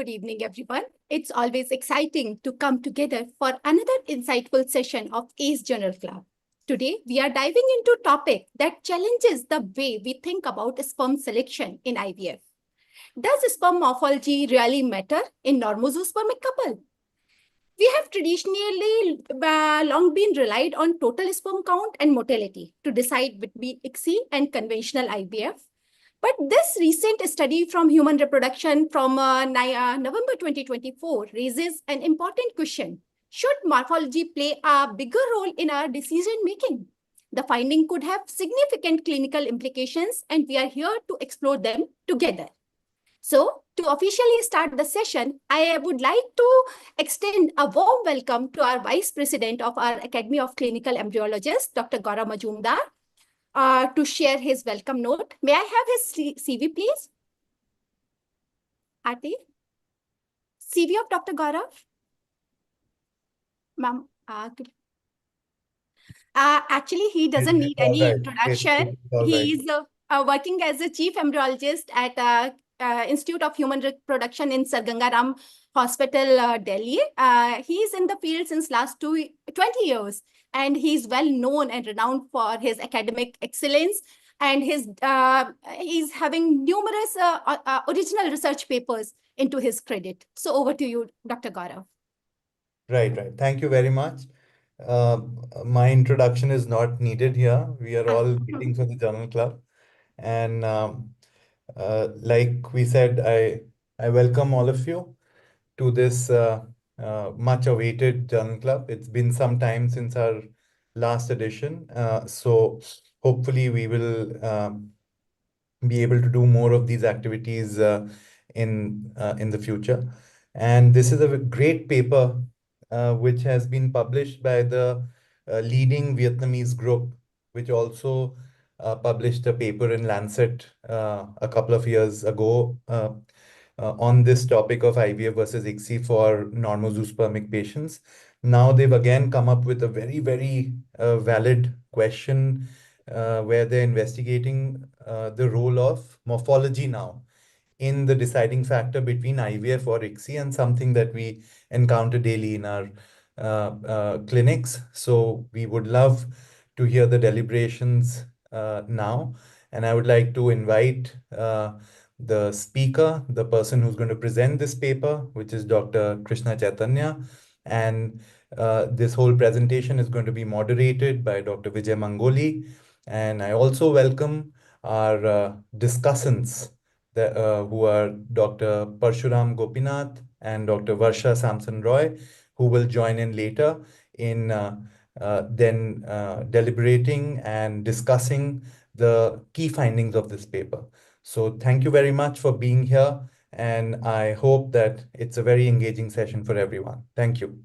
Good evening, everyone. It's always exciting to come together for another insightful session of ACE Journal Club. Today, we are diving into a topic that challenges the way we think about sperm selection in IVF. Does sperm morphology really matter in normospermic couple? We have traditionally long been relied on total sperm count and motility to decide between ICSI and conventional IVF. But this recent study from human reproduction from November 2024 raises an important question. Should morphology play a bigger role in our decision making? The finding could have significant clinical implications, and we are here to explore them together. So, to officially start the session, I would like to extend a warm welcome to our Vice President of our Academy of Clinical Embryologists, Dr. Gaurav Majumdar, to share his welcome note. May I have his CV, please? Aarti? CV of Dr. Gaurav? Ma'am, actually, he doesn't need any introduction. He is working as a chief embryologist at Institute of Human Reproduction in Sir Gangaram Hospital, Delhi. He is in the field since last 20 years, and he's well known and renowned for his academic excellence. And he's having numerous original research papers into his credit. So over to you, Dr. Gaurav. Right. Thank you very much. My introduction is not needed here. We are all waiting for the journal club. And like we said, I welcome all of you to this much awaited journal club. It's been some time since our last edition. So hopefully we will be able to do more of these activities in the future. And this is a great paper which has been published by the leading Vietnamese group, which also published a paper in Lancet a couple of years ago on this topic of IVF versus ICSI for normozoospermic patients. Now they've again come up with a very valid question where they're investigating the role of morphology now in the deciding factor between IVF or ICSI, and something that we encounter daily in our clinics. So we would love to hear the deliberations now. And I would like to invite the speaker, the person who's going to present this paper, which is Dr. Krishna Chaitanya. And this whole presentation is going to be moderated by Dr. Vijay Mangoli. And I also welcome our discussants, who are Dr. Parshuram Gopinath and Dr. Varsha Samson Roy, who will join in later in then deliberating and discussing the key findings of this paper. So thank you very much for being here, and I hope that it's a very engaging session for everyone. Thank you.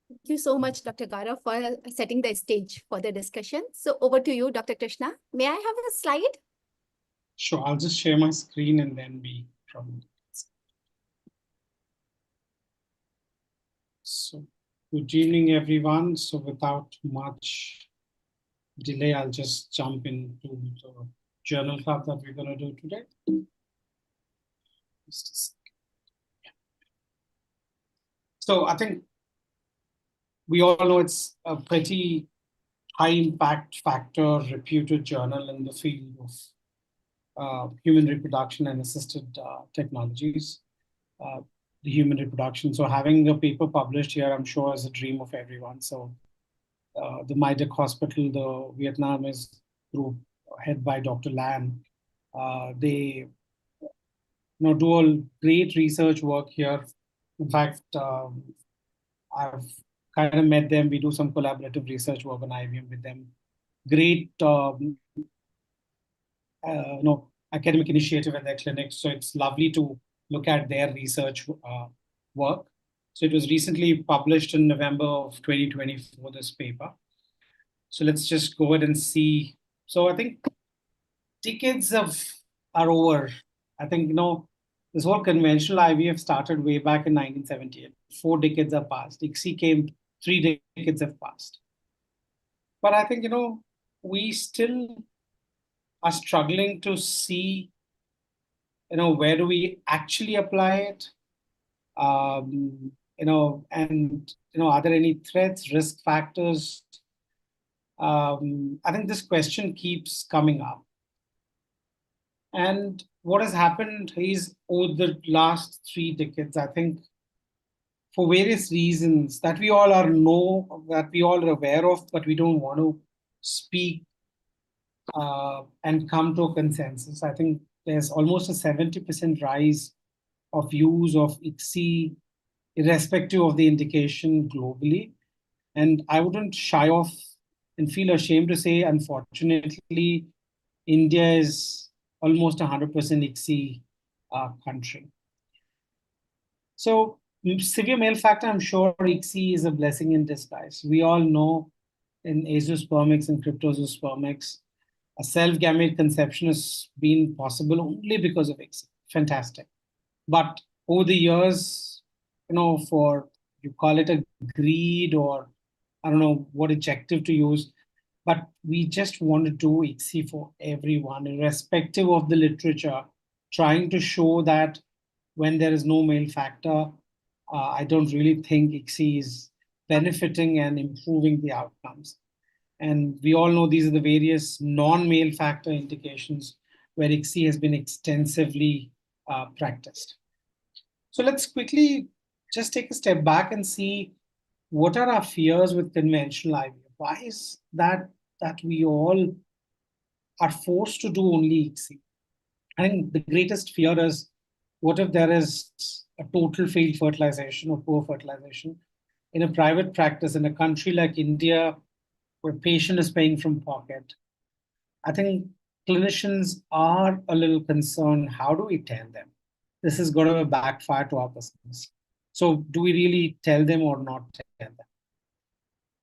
Thank you so much, Dr. Gaurav, for setting the stage for the discussion. So over to you, Dr. Krishna. May I have a slide? Sure, I'll just share my screen and then we from. So good evening, everyone. So without much delay, I'll just jump into the journal club that we're going to do today. So I think we all know it's a pretty high impact factor, reputed journal in the field of human reproduction and assisted technologies, the human reproduction. So having a paper published here, I'm sure, is a dream of everyone. So the Maidek Hospital, the Vietnamese group, head by Dr. Lam, they do all great research work here. In fact, I've kind of met them. We do some collaborative research work on IVF with them. Great academic initiative at their clinic. So it's lovely to look at their research work. So it was recently published in November of 2024, this paper. So let's just go ahead and see. So I think decades are over. I think, this whole conventional IVF started way back in 1978. 4 decades have passed. ICSI came, 3 decades have passed. But I think, we still are struggling to see where do we actually apply it? And are there any threats, risk factors? I think this question keeps coming up. And what has happened is over the last 3 decades, I think, for various reasons that we all are aware of, but we don't want to speak and come to a consensus. I think there's almost a 70% rise of use of ICSI, irrespective of the indication globally. And I wouldn't shy off and feel ashamed to say, unfortunately, India is almost 100% ICSI country. So severe male factor, I'm sure ICSI is a blessing in disguise. We all know in azoospermics and cryptozoospermics, a self-gamete conception has been possible only because of ICSI. Fantastic. But over the years, for, you call it a greed, or I don't know what adjective to use, but we just want to do ICSI for everyone, irrespective of the literature, trying to show that when there is no male factor, I don't really think ICSI is benefiting and improving the outcomes. And we all know these are the various non-male factor indications where ICSI has been extensively practiced. So let's quickly just take a step back and see what are our fears with conventional IVF. Why is that we all are forced to do only ICSI? I think the greatest fear is, what if there is a total failed fertilization or poor fertilization in a private practice in a country like India, where patient is paying from pocket? I think clinicians are a little concerned. How do we tell them? This is going to backfire to our business. So do we really tell them or not tell them?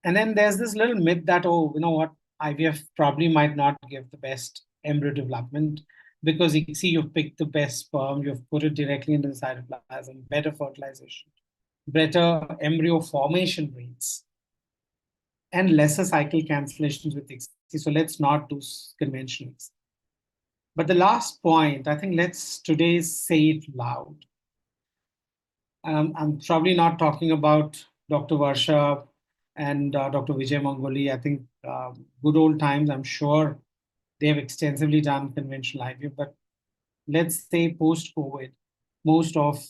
And then there's this little myth that, oh, you know what, IVF probably might not give the best embryo development because ICSI, you've picked the best sperm, you've put it directly into the cytoplasm, better fertilization, better embryo formation rates, and lesser cycle cancellations with ICSI. So let's not do conventional ICSI. But the last point, I think let's today say it loud. I'm probably not talking about Dr. Varsha and Dr. Vijay Mangoli. I think good old times, I'm sure they have extensively done conventional IVF. But let's say post-COVID, most of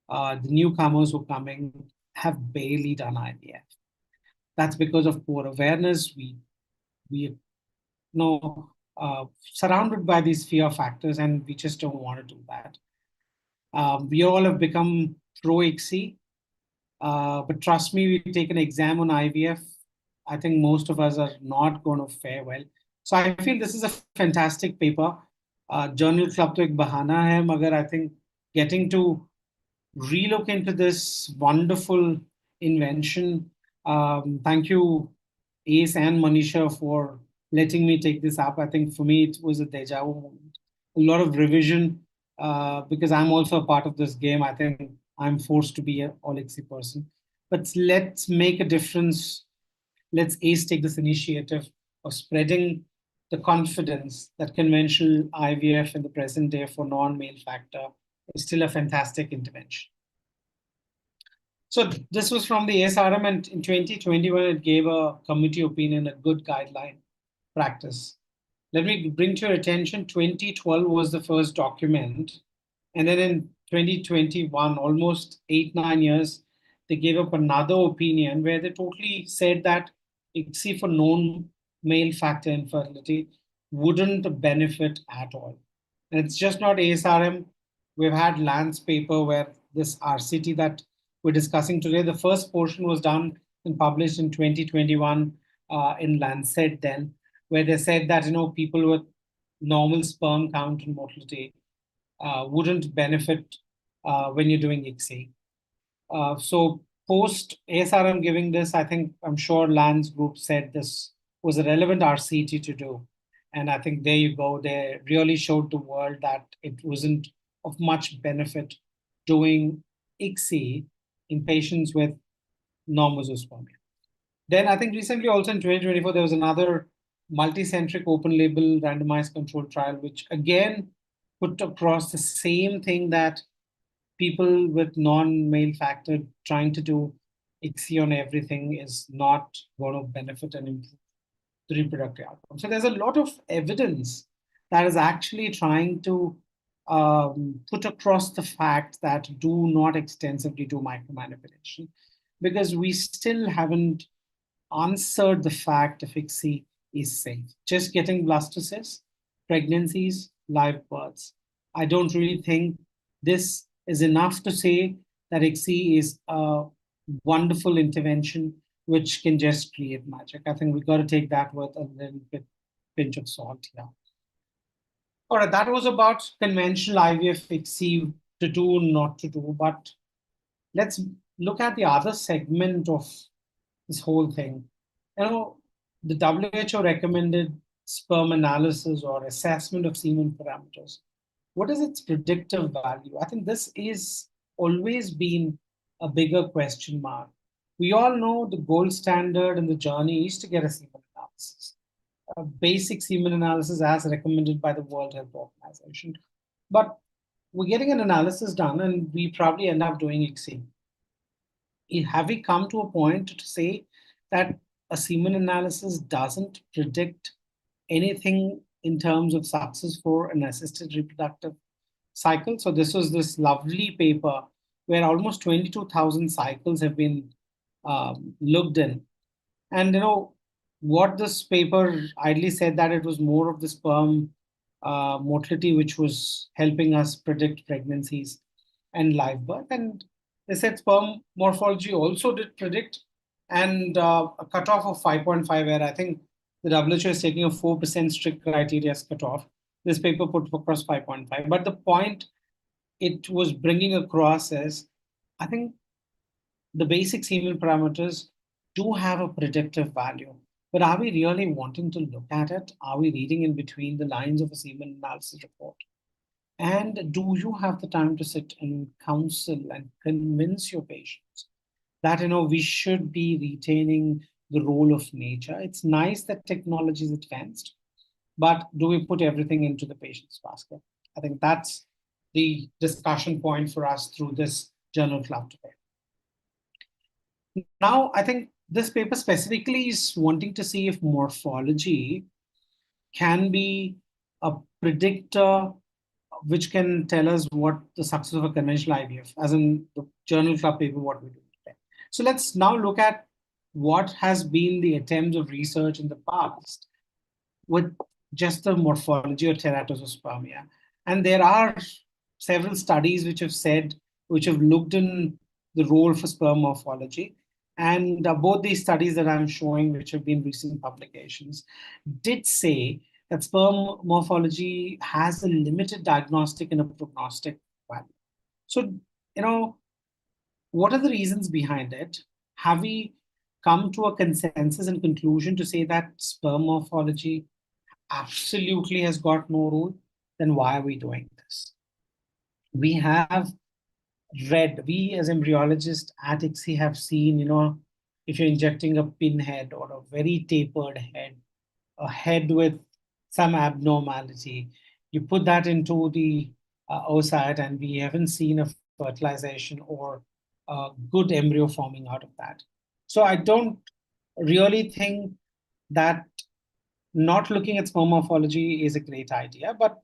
the newcomers who are coming have barely done IVF. That's because of poor awareness. We surrounded by these fear factors, and we just don't want to do that. We all have become pro-ICSI, but trust me, we take an exam on IVF, I think most of us are not going to fare well. So I feel this is a fantastic paper. Journal Club to ek bahana hai, magar I think getting to relook into this wonderful invention. Thank you, Ace and Manisha, for letting me take this up. I think for me, it was a deja vu moment. A lot of revision, because I'm also a part of this game. I think I'm forced to be an all ICSI person. But let's make a difference. Let's Ace take this initiative of spreading the confidence that conventional IVF in the present day for non-male factor is still a fantastic intervention. So this was from the ASRM, and in 2021, it gave a committee opinion, a good guideline practice. Let me bring to your attention, 2012 was the first document. And then in 2021, almost 8-9 years, they gave up another opinion where they totally said that ICSI for known male factor infertility wouldn't benefit at all. And it's just not ASRM. We've had Lance paper where this RCT that we're discussing today, the first portion was done and published in 2021 in Lancet then, where they said that people with normal sperm count and motility wouldn't benefit when you're doing ICSI. So post ASRM giving this, I'm sure Lance Group said this was a relevant RCT to do. And I think there you go. They really showed the world that it wasn't of much benefit doing ICSI in patients with normozoospermia. Then I think recently also in 2024, there was another multicentric open label randomized controlled trial, which again put across the same thing that people with non-male factor trying to do ICSI on everything is not going to benefit and improve the reproductive outcome. So there's a lot of evidence that is actually trying to put across the fact that do not extensively do micromanipulation, because we still haven't answered the fact if ICSI is safe. Just getting blastocysts, pregnancies, live births. I don't really think this is enough to say that ICSI is a wonderful intervention which can just create magic. I think we've got to take that with a little bit pinch of salt here. All right, that was about conventional IVF, ICSI, to do, not to do. But let's look at the other segment of this whole thing. You know, the WHO recommended sperm analysis or assessment of semen parameters. What is its predictive value? I think this is always been a bigger question mark. We all know the gold standard in the journey is to get a semen analysis, a basic semen analysis as recommended by the World Health Organization. But we're getting an analysis done and we probably end up doing ICSI. Have we come to a point to say that a semen analysis doesn't predict anything in terms of success for an assisted reproductive cycle? So this was this lovely paper where almost 22,000 cycles have been looked in. And you know what this paper idly said, that it was more of the sperm motility which was helping us predict pregnancies and live birth. And they said sperm morphology also did predict, and a cutoff of 5.5, where I think the WHO is taking a 4% strict criteria as cutoff. This paper put across 5.5. But the point it was bringing across is, I think the basic semen parameters do have a predictive value. But are we really wanting to look at it? Are we reading in between the lines of a semen analysis report? And do you have the time to sit and counsel and convince your patients that, you know, we should be retaining the role of nature? It's nice that technology is advanced, but do we put everything into the patient's basket? I think that's the discussion point for us through this journal club today. Now, I think this paper specifically is wanting to see if morphology can be a predictor which can tell us what the success of a conventional IVF, as in the journal club paper, what we do today. So let's now look at what has been the attempts of research in the past with just the morphology or teratospermia. And there are several studies which have looked in the role for sperm morphology. And both these studies that I'm showing, which have been recent publications, did say that sperm morphology has a limited diagnostic and a prognostic value. So, you know, what are the reasons behind it? Have we come to a consensus and conclusion to say that sperm morphology absolutely has got no role? Then why are we doing this? We have read, we as embryologists at ICSI have seen, you know, if you're injecting a pinhead or a very tapered head, a head with some abnormality, you put that into the oocyte, and we haven't seen a fertilization or a good embryo forming out of that. So I don't really think that not looking at sperm morphology is a great idea, but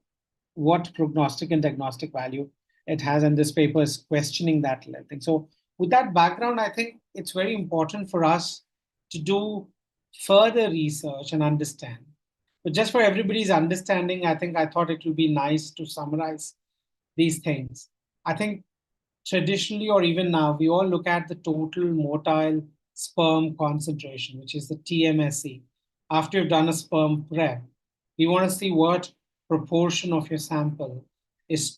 what prognostic and diagnostic value it has, and this paper is questioning that thing. So with that background, I think it's very important for us to do further research and understand. But just for everybody's understanding, I thought it would be nice to summarize these things. I think traditionally, or even now, we all look at the total motile sperm concentration, which is the TMSE. After you've done a sperm prep, we want to see what proportion of your sample is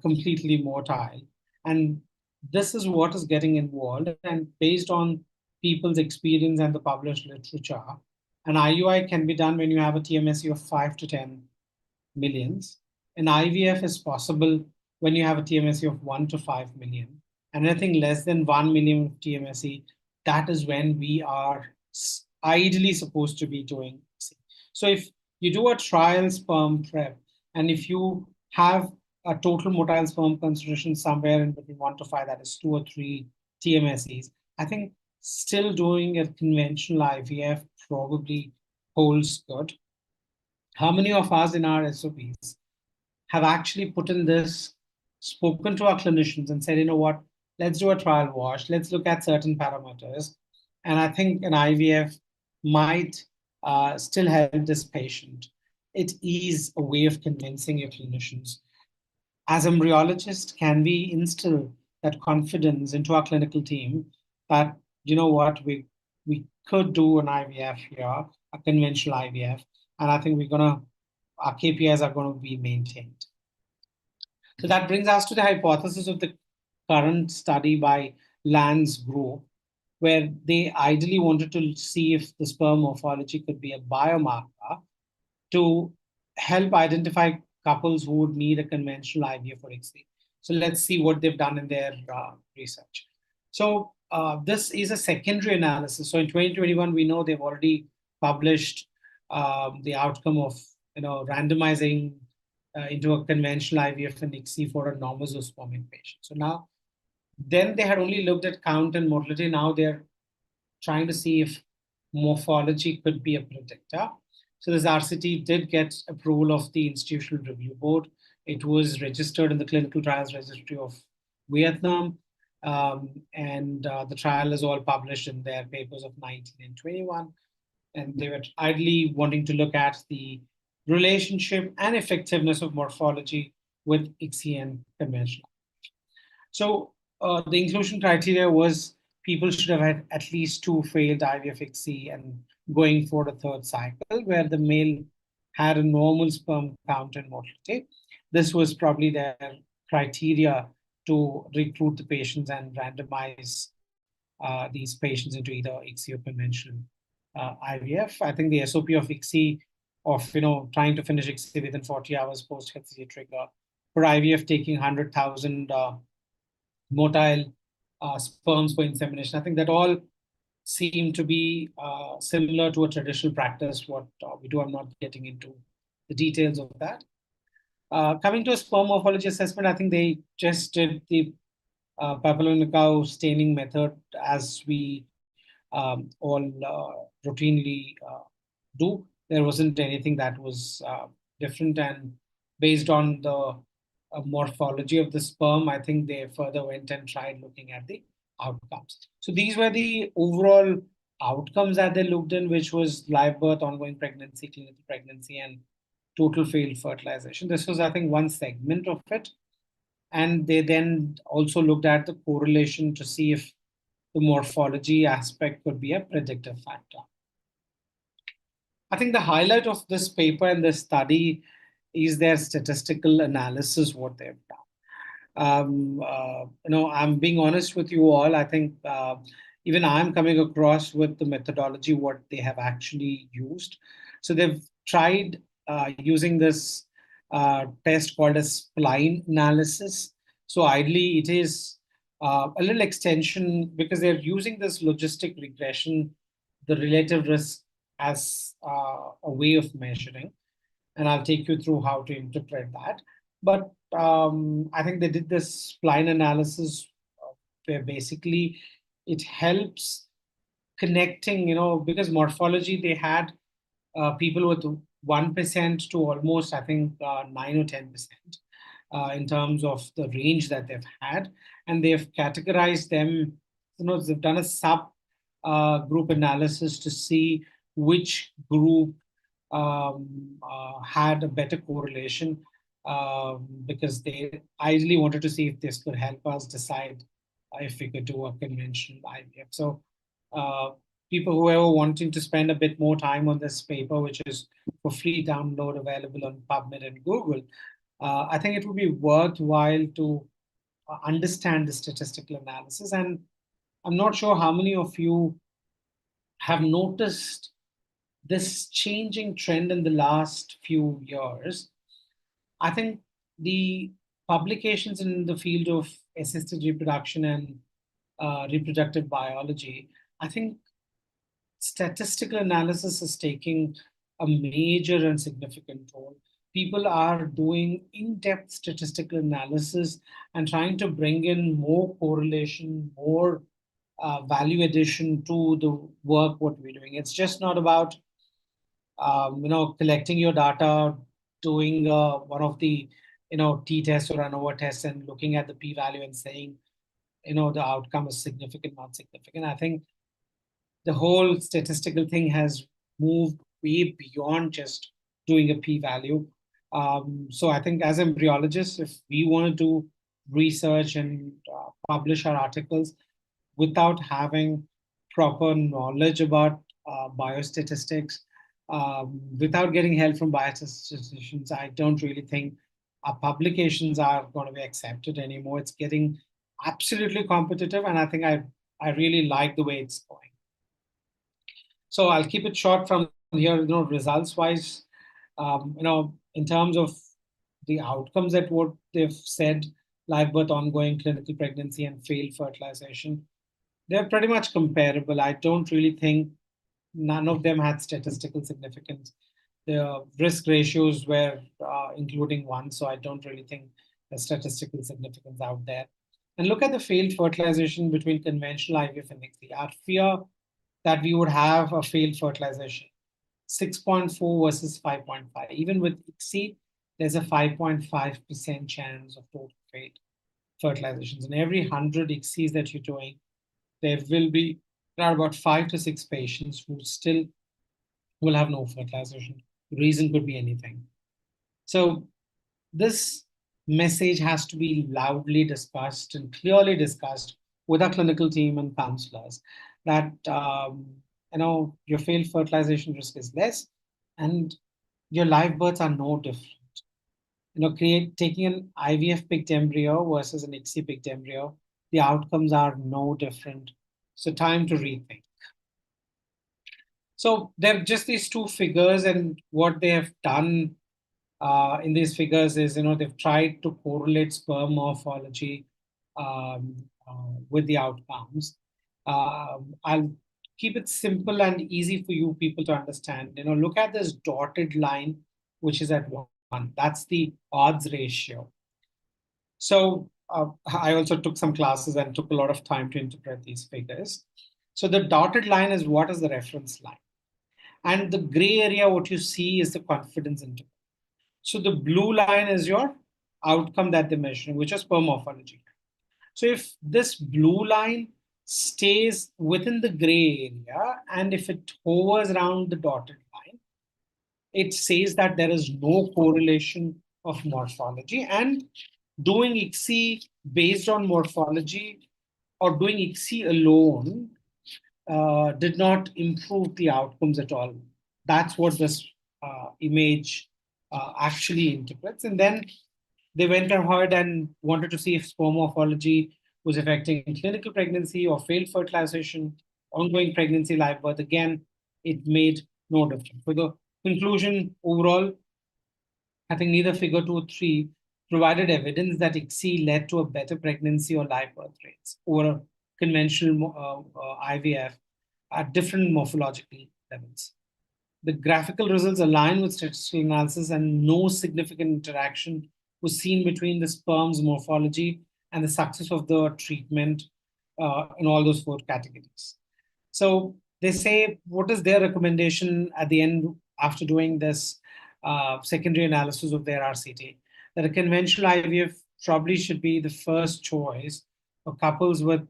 completely motile. And this is what is getting involved. And based on people's experience and the published literature, an IUI can be done when you have a TMSE of 5 to 10 millions. An IVF is possible when you have a TMSE of 1 to 5 million. And anything less than 1 million TMSE, that is when we are ideally supposed to be doing. So if you do a trial sperm prep, and if you have a total motile sperm concentration somewhere in between 1 to 5, that is 2 or 3 TMSEs, I think still doing a conventional IVF probably holds good. How many of us in our SOPs have actually put in this, spoken to our clinicians and said, you know what, let's do a trial wash, let's look at certain parameters. And I think an IVF might still help this patient. It is a way of convincing your clinicians. As embryologists, can we instill that confidence into our clinical team that, you know what, we could do an IVF here, a conventional IVF, and I think our KPIs are going to be maintained. So that brings us to the hypothesis of the current study by Land's group, where they ideally wanted to see if the sperm morphology could be a biomarker to help identify couples who would need a conventional IVF for ICSI. So let's see what they've done in their research. So this is a secondary analysis. So in 2021, we know they've already published the outcome of randomizing into a conventional IVF and ICSI for a normosospermic patient. So now, then they had only looked at count and motility. Now they're trying to see if morphology could be a predictor. So this RCT did get approval of the Institutional Review Board. It was registered in the Clinical Trials Registry of Vietnam. And the trial is all published in their papers of 19 and 21. And they were ideally wanting to look at the relationship and effectiveness of morphology with ICSI and conventional. So the inclusion criteria was people should have had at least 2 failed IVF ICSI and going for a 3rd cycle, where the male had a normal sperm count and motility. This was probably their criteria to recruit the patients and randomize these patients into either ICSI or conventional IVF. I think the SOP of ICSI, of trying to finish ICSI within 40 hours post HCG trigger, for IVF taking 100,000 motile sperms for insemination. I think that all seem to be similar to a traditional practice, what we do. I'm not getting into the details of that. Coming to a sperm morphology assessment, I think they just did the Papillon-Cow staining method as we all routinely do. There wasn't anything that was different, and based on the morphology of the sperm, I think they further went and tried looking at the outcomes. So these were the overall outcomes that they looked in, which was live birth, ongoing pregnancy, clinical pregnancy, and total failed fertilization. This was, I think, one segment of it. And they then also looked at the correlation to see if the morphology aspect could be a predictive factor. I think the highlight of this paper and this study is their statistical analysis, what they've done. I'm being honest with you all. I think even I'm coming across with the methodology, what they have actually used. So they've tried using this test called a spline analysis. So ideally, it is a little extension because they're using this logistic regression, the relative risk, as a way of measuring. And I'll take you through how to interpret that. But I think they did this spline analysis where basically it helps connecting, because morphology, they had people with 1% to almost, I think, 9 or 10% in terms of the range that they've had. And they've categorized them, they've done a sub group analysis to see which group had a better correlation because they ideally wanted to see if this could help us decide if we could do a conventional IVF. So people who are wanting to spend a bit more time on this paper, which is for free download available on PubMed and Google, I think it would be worthwhile to understand the statistical analysis. And I'm not sure how many of you have noticed this changing trend in the last few years. I think the publications in the field of assisted reproduction and reproductive biology, I think statistical analysis is taking a major and significant role. people are doing in-depth statistical analysis and trying to bring in more correlation, more value addition to the work what we're doing. It's just not about collecting your data, doing one of the t-test or ANOVA test and looking at the p-value and saying the outcome is significant, not significant. I think the whole statistical thing has moved way beyond just doing a p-value. So I think as embryologists, if we want to do research and publish our articles without having proper knowledge about biostatistics, without getting help from biostatisticians, I don't really think our publications are going to be accepted anymore. It's getting absolutely competitive, and I think I really like the way it's going. So I'll keep it short from here. Results wise, in terms of the outcomes that what they've said, live birth, ongoing clinical pregnancy, and failed fertilization, they're pretty much comparable. I don't really think none of them had statistical significance. The risk ratios were including one, so I don't really think there's statistical significance out there. And look at the failed fertilization between conventional IVF and ICSI. Our fear that we would have a failed fertilization, 6.4 versus 5.5. Even with ICSI, there's a 5.5% chance of total failed fertilizations. And every 100 ICSIs that you're doing, there are about 5 to 6 patients who still will have no fertilization. The reason could be anything. So this message has to be loudly discussed and clearly discussed with our clinical team and counselors that your failed fertilization risk is less and your live births are no different. Taking an IVF picked embryo versus an ICSI picked embryo, the outcomes are no different. So time to rethink. So they're just these two figures, and what they have done in these figures is, they've tried to correlate sperm morphology with the outcomes. I'll keep it simple and easy for you people to understand. Look at this dotted line, which is at 1. That's the odds ratio. So I also took some classes and took a lot of time to interpret these figures. So the dotted line is what is the reference line. And the gray area, what you see is the confidence interval. So the blue line is your outcome that they're measuring, which is sperm morphology. So if this blue line stays within the gray area, and if it hovers around the dotted line, it says that there is no correlation of morphology. And doing ICSI based on morphology or doing ICSI alone did not improve the outcomes at all. That's what this image actually interprets. And then they went ahead and wanted to see if sperm morphology was affecting clinical pregnancy or failed fertilization, ongoing pregnancy, live birth. Again, it made no difference. For the conclusion overall, I think neither figure 2 or 3 provided evidence that ICSI led to a better pregnancy or live birth rates over conventional IVF at different morphological levels. The graphical results align with statistical analysis, and no significant interaction was seen between the sperm's morphology and the success of the treatment in all those 4 categories. So they say, what is their recommendation at the end after doing this secondary analysis of their RCT? That a conventional IVF probably should be the first choice for couples with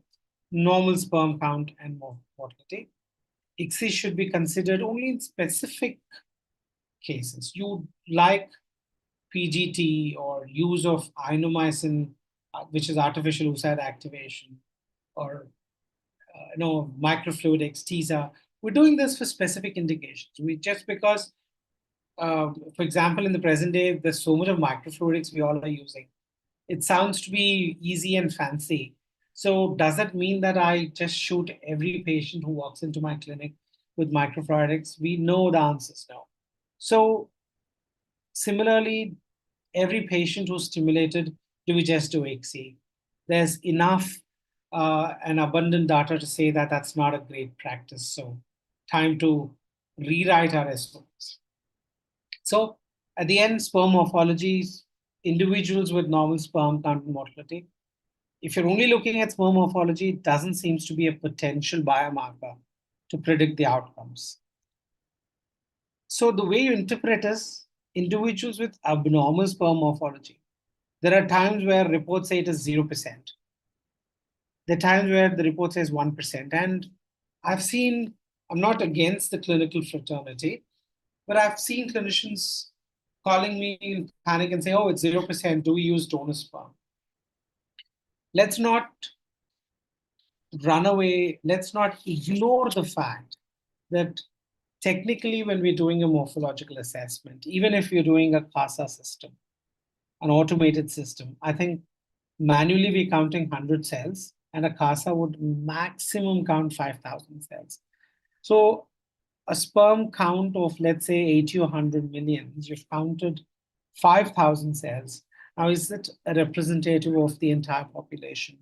normal sperm count and mortality. ICSI should be considered only in specific cases. You like PGT or use of inomycin, which is artificial oocyte activation, or microfluidics, TISA. We're doing this for specific indications. Just because, for example, in the present day, there's so much of microfluidics we all are using. It sounds to be easy and fancy. So does that mean that I just shoot every patient who walks into my clinic with microfluidics? We know the answers now. So similarly, every patient who's stimulated, do we just do ICSI? There's enough and abundant data to say that that's not a great practice. So time to rewrite our SOPs. So At the end, sperm morphology, individuals with normal sperm count and motility. If you're only looking at sperm morphology, it doesn't seem to be a potential biomarker to predict the outcomes. So the way you interpret is individuals with abnormal sperm morphology. There are times where reports say it is 0%. There are times where the report says 1%. And I've seen, I'm not against the clinical fraternity, but I've seen clinicians calling me in panic and say, oh, it's 0%. Do we use donor sperm? Let's not run away. Let's not ignore the fact that technically, when we're doing a morphological assessment, even if you're doing a CASA system, an automated system, I think manually we're counting 100 cells, and a CASA would maximum count 5,000 cells. So a sperm count of, let's say, 80 or 100 millions, you've counted 5,000 cells. Now, is it a representative of the entire population?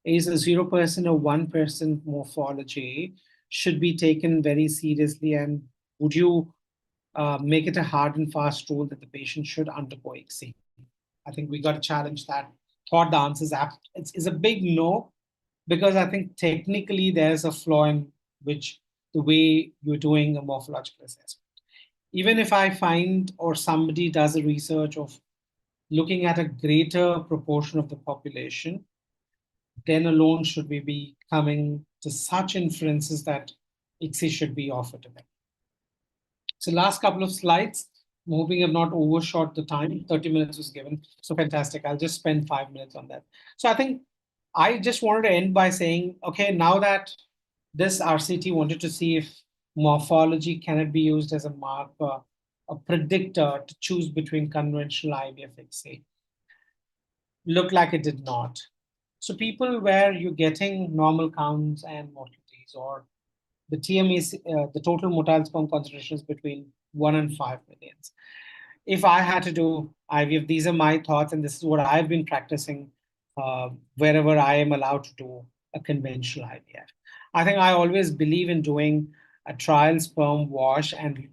Is a 0% or 1% morphology should be taken very seriously? And would you make it a hard and fast rule that the patient should undergo ICSI? I think we got to challenge that thought. The answer is a big no, because I think technically there's a flaw in which the way you're doing a morphological assessment. Even if I find or somebody does a research of looking at a greater proportion of the population, then alone should we be coming to such inferences that ICSI should be offered to them. So last couple of slides, I'm hoping I've not overshot the time. 30 minutes was given. So fantastic. I'll just spend 5 minutes on that. So I think I just wanted to end by saying, okay, now that this RCT wanted to see if morphology can it be used as a marker, a predictor to choose between conventional IVF ICSI, looked like it did not. So people where you're getting normal counts and mortalities, or the TME, the total motile sperm concentration is between 1 and 5 millions. If I had to do IVF, these are my thoughts, and this is what I've been practicing wherever I am allowed to do a conventional IVF. I think I always believe in doing a trial sperm wash and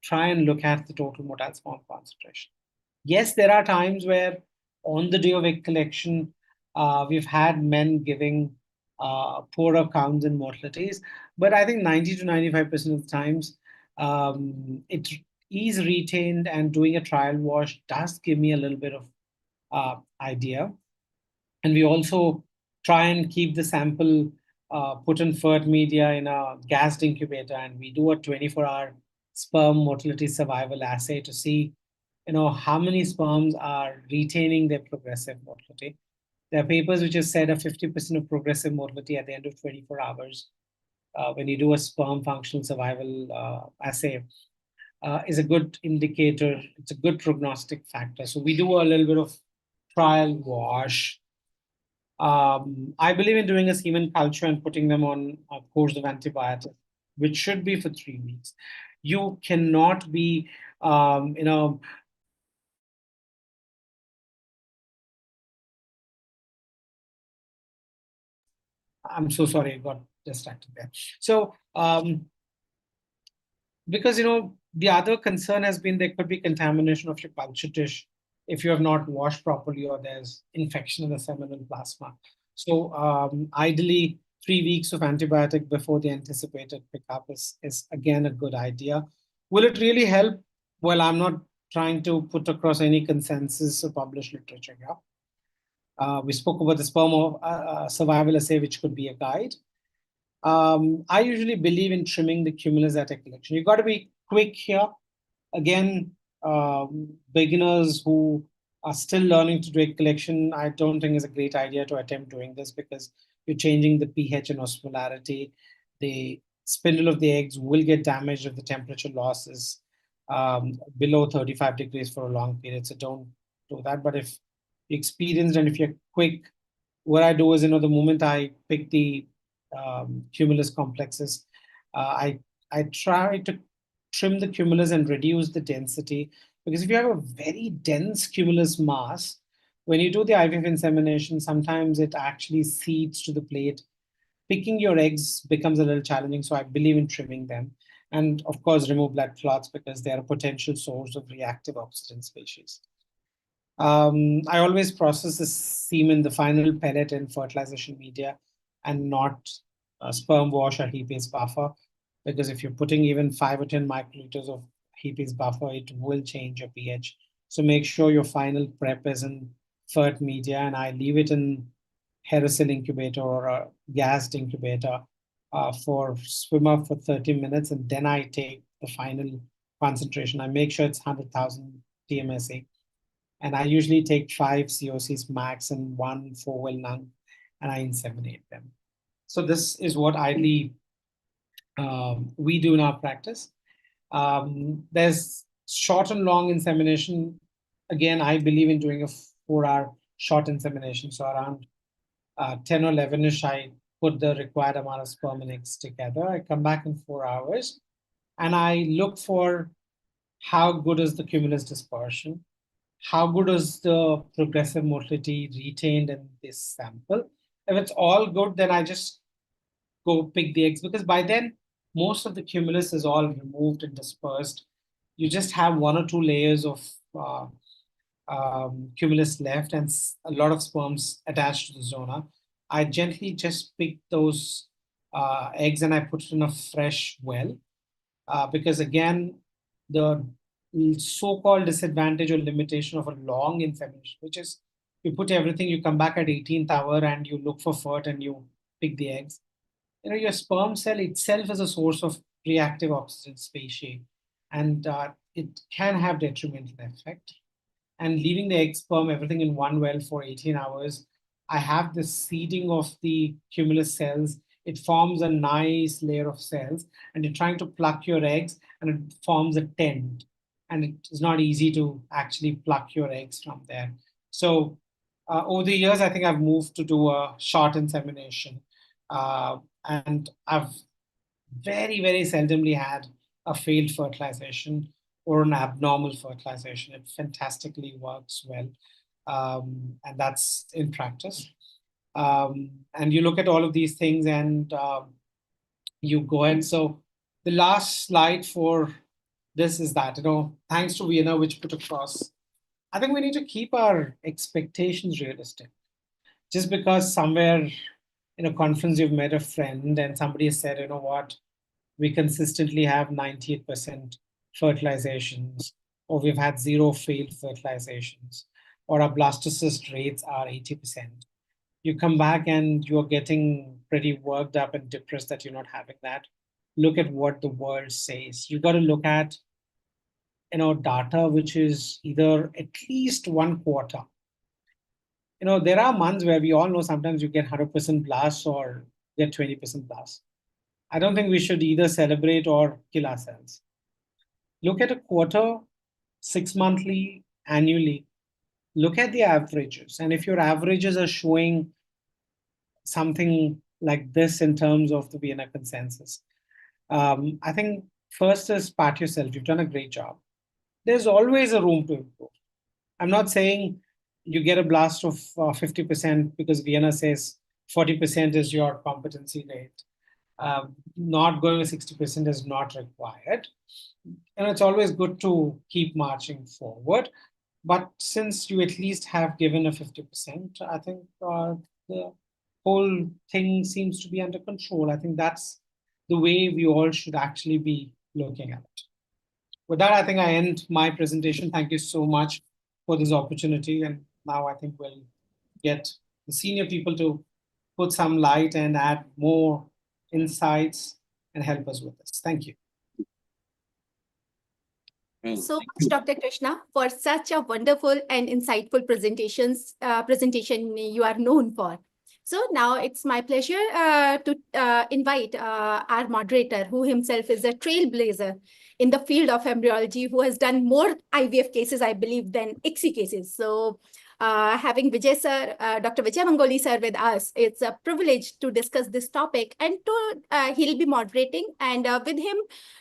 try and look at the total motile sperm concentration. Yes, there are times where on the day of egg collection, we've had men giving poorer counts and mortalities, but I think 90 to 95% of the times it is retained, and doing a trial wash does give me a little bit of idea. And we also try and keep the sample put in FERT media in a gassed incubator, and we do a 24-hour sperm motility survival assay to see how many sperms are retaining their progressive motility. There are papers which have said a 50% of progressive motility at the end of 24 hours when you do a sperm functional survival assay is a good indicator. It's a good prognostic factor. So we do a little bit of trial wash. I believe in doing a semen culture and putting them on a course of antibiotics, which should be for 3 weeks. You cannot be, I'm so sorry, I got distracted there. So, because, the other concern has been there could be contamination of your culture dish if you have not washed properly, or there's infection in the seminal plasma. So ideally, 3 weeks of antibiotic before the anticipated pickup is again a good idea. Will it really help? Well, I'm not trying to put across any consensus or published literature here. We spoke about the sperm survival assay, which could be a guide. I usually believe in trimming the cumulus at egg collection. You've got to be quick here. Again, beginners who are still learning to do egg collection, I don't think is a great idea to attempt doing this, because you're changing the pH and osmolarity. The spindle of the eggs will get damaged if the temperature loss is below 35 degrees for a long period. So don't do that. But if you're experienced and if you're quick, what I do is, the moment I pick the cumulus complexes, I try to trim the cumulus and reduce the density, because if you have a very dense cumulus mass, when you do the IVF insemination, sometimes it actually seeds to the plate. Picking your eggs becomes a little challenging, so I believe in trimming them. And of course, remove blood clots because they are a potential source of reactive oxygen species. I always process the semen, the final pellet, in fertilization media and not sperm wash or heat-based buffer, because if you're putting even 5 or 10 microliters of heat-based buffer, it will change your pH. So make sure your final prep is in fert media, and I leave it in Herocell incubator or a gassed incubator for swimmer for 30 minutes, and then I take the final concentration. I make sure it's 100,000 TMSA. And I usually take 5 COCs max and 1 4-well nung, and I inseminate them. So this is what ideally we do in our practice. There's short and long insemination. Again, I believe in doing a 4-hour short insemination. So around 10 or 11ish, I put the required amount of sperm and eggs together. I come back in 4 hours, and I look for how good is the cumulus dispersion, how good is the progressive motility retained in this sample. If it's all good, then I just go pick the eggs, because by then most of the cumulus is all removed and dispersed. You just have 1 or 2 layers of cumulus left and a lot of sperms attached to the zona. I gently just pick those eggs and I put it in a fresh well, because again, the so-called disadvantage or limitation of a long insemination, which is you put everything, you come back at 18th hour and you look for fert and you pick the eggs. Your sperm cell itself is a source of reactive oxygen species, and it can have detrimental effect. And leaving the egg, sperm, everything in one well for 18 hours, I have the seeding of the cumulus cells. It forms a nice layer of cells, and you're trying to pluck your eggs, and it forms a tent. And it is not easy to actually pluck your eggs from there. So over the years, I think I've moved to do a short insemination. And I've very, very seldomly had a failed fertilization or an abnormal fertilization. It fantastically works well. And that's in practice. And you look at all of these things and you go ahead. So the last slide for this is that, thanks to Vienna, which put across, I think we need to keep our expectations realistic. Just because somewhere in a conference you've met a friend and somebody has said, what, we consistently have 98% fertilizations, or we've had 0 failed fertilizations, or our blastocyst rates are 80%. You come back and you're getting pretty worked up and depressed that you're not having that. Look at what the world says. You got to look at data which is either at least 1 quarter. There are months where we all know sometimes you get 100% blasts or get 20% blasts. I don't think we should either celebrate or kill ourselves. Look at a quarter, 6 monthly, annually. Look at the averages. And if your averages are showing something like this in terms of the Vienna consensus, I think first is pat yourself. You've done a great job. There's always a room to improve. I'm not saying you get a blast of 50% because Vienna says 40% is your competency rate. Not going to 60% is not required. And it's always good to keep marching forward. But since you at least have given a 50%, I think the whole thing seems to be under control. I think that's the way we all should actually be looking at it. With that, I think I end my presentation. Thank you so much for this opportunity. And now I think we'll get the senior people to put some light and add more insights and help us with this. Thank you. So much, Dr. Krishna, for such a wonderful and insightful presentation you are known for. So now it's my pleasure to invite our moderator, who himself is a trailblazer in the field of embryology, who has done more IVF cases, I believe, than ICSI cases. So having Vijay sir, Dr. Vijay Mangoli sir with us, it's a privilege to discuss this topic, and he'll be moderating, and with him,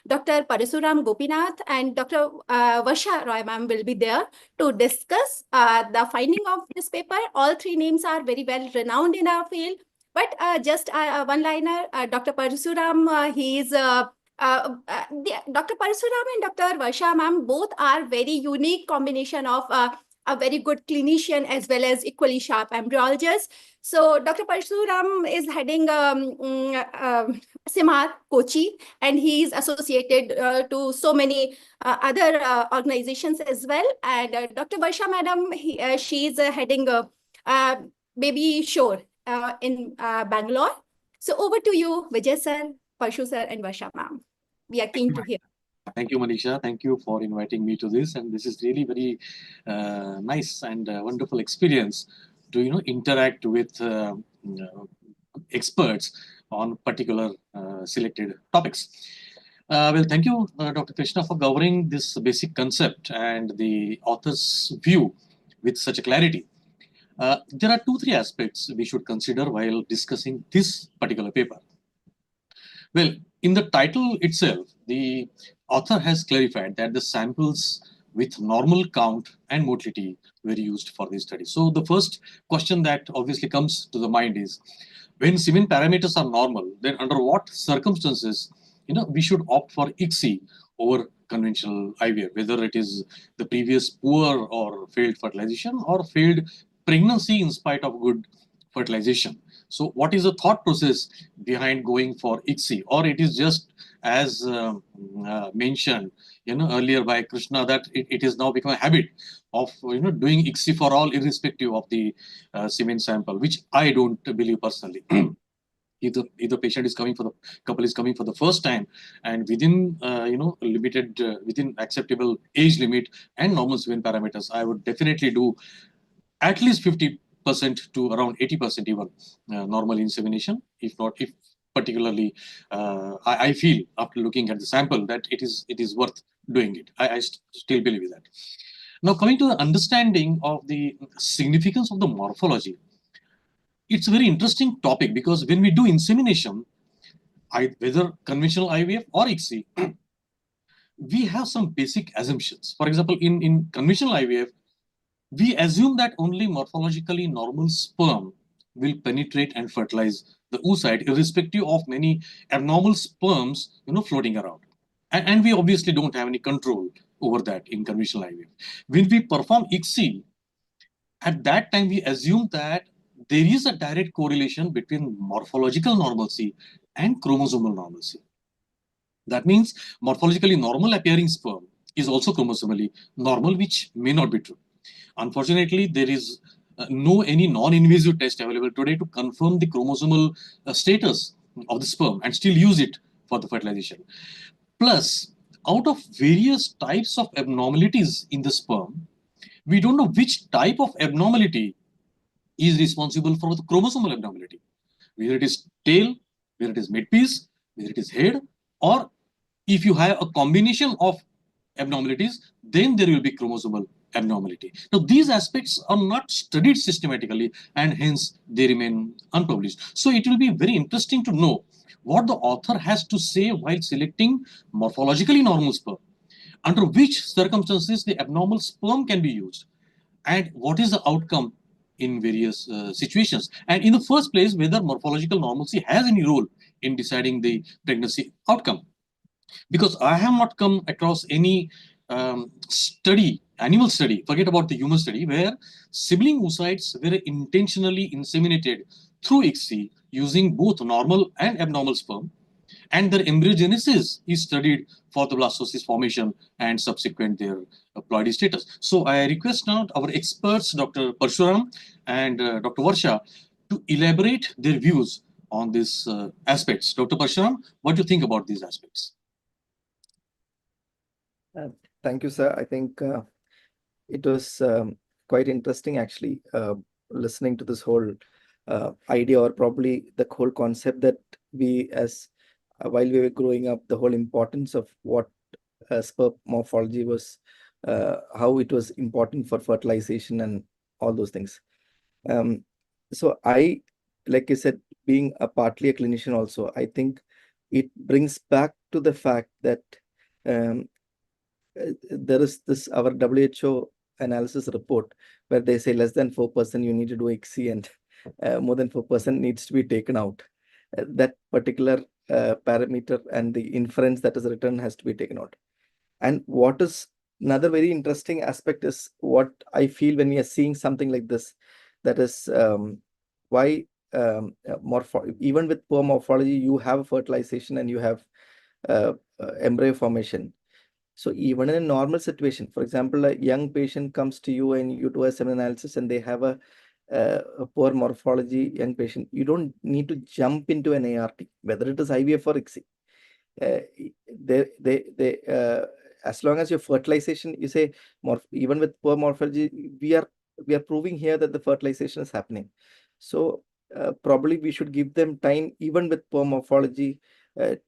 Dr. Parasuram Gopinath and Dr. Varsha Roy ma'am will be there to discuss the finding of this paper. All 3 names are very well renowned in our field, but just one liner, Dr. Parasuram, he is Dr. Parasuram and Dr. Varsha ma'am both are very unique combination of a very good clinician as well as equally sharp embryologist. So Dr. Parasuram is heading SIMAR Kochi, and he is associated to so many other organizations as well. And Dr. Varsha madam, she is heading Baby Shore in Bangalore. So over to you, Vijay sir, Parshu sir, and Varsha ma'am. We are keen to hear. Thank you, Manisha. Thank you for inviting me to this. And this is really very nice and wonderful experience to interact with experts on particular selected topics. Well, thank you, Dr. Krishna, for covering this basic concept and the author's view with such a clarity. There are 2-3 aspects we should consider while discussing this particular paper. Well, in the title itself, the author has clarified that the samples with normal count and motility were used for this study. So the first question that obviously comes to the mind is, when semen parameters are normal, then under what circumstances we should opt for ICSI over conventional IVF, whether it is the previous poor or failed fertilization or failed pregnancy in spite of good fertilization. So what is the thought process behind going for ICSI, or it is just as mentioned earlier by Krishna, that it is now become a habit of doing ICSI for all irrespective of the semen sample, which I don't believe personally. If the patient is coming for the couple is coming for the first time and within limited within acceptable age limit and normal semen parameters, I would definitely do at least 50% to around 80% even normal insemination. If particularly I feel after looking at the sample that it is worth doing it. I still believe that. Now, coming to the understanding of the significance of the morphology, it's a very interesting topic, because when we do insemination, whether conventional IVF or ICSI, we have some basic assumptions. For example, in conventional IVF, we assume that only morphologically normal sperm will penetrate and fertilize the oocyte, irrespective of many abnormal sperms floating around. And we obviously don't have any control over that in conventional IVF. When we perform ICSI, at that time we assume that there is a direct correlation between morphological normalcy and chromosomal normalcy. That means morphologically normal appearing sperm is also chromosomally normal, which may not be true. Unfortunately, there is any non-invasive test available today to confirm the chromosomal status of the sperm and still use it for the fertilization. Plus, out of various types of abnormalities in the sperm, we don't know which type of abnormality is responsible for the chromosomal abnormality, whether it is tail, whether it is midpiece, whether it is head, or if you have a combination of abnormalities, then there will be chromosomal abnormality. Now, these aspects are not studied systematically, and hence they remain unpublished. So it will be very interesting to know what the author has to say while selecting morphologically normal sperm, under which circumstances the abnormal sperm can be used, and what is the outcome in various situations. And in the first place, whether morphological normalcy has any role in deciding the pregnancy outcome. Because I have not come across any animal study, forget about the human study, where sibling oocytes were intentionally inseminated through ICSI using both normal and abnormal sperm, and their embryogenesis is studied for the blastocyst formation and subsequent their ploidy status. So I request now our experts, Dr. Parshuram and Dr. Varsha, to elaborate their views on these aspects. Dr. Parshuram, what do you think about these aspects? Thank you, sir. I think it was quite interesting, actually, listening to this whole idea, or probably the whole concept that we, as while we were growing up, the whole importance of what sperm morphology was, how it was important for fertilization and all those things. So I, like I said, being partly a clinician also, I think it brings back to the fact that there is this, our WHO analysis report, where they say less than 4% you need to do ICSI, and more than 4% needs to be taken out. That particular parameter and the inference that is written has to be taken out. And what is another very interesting aspect is what I feel when we are seeing something like this, that is why even with poor morphology, you have fertilization and you have embryo formation. So even in a normal situation, for example, a young patient comes to you and you do a semen analysis and they have a poor morphology young patient, you don't need to jump into an ART, whether it is IVF or ICSI. As long as your fertilization, you say, even with poor morphology, we are proving here that the fertilization is happening. So probably we should give them time, even with poor morphology,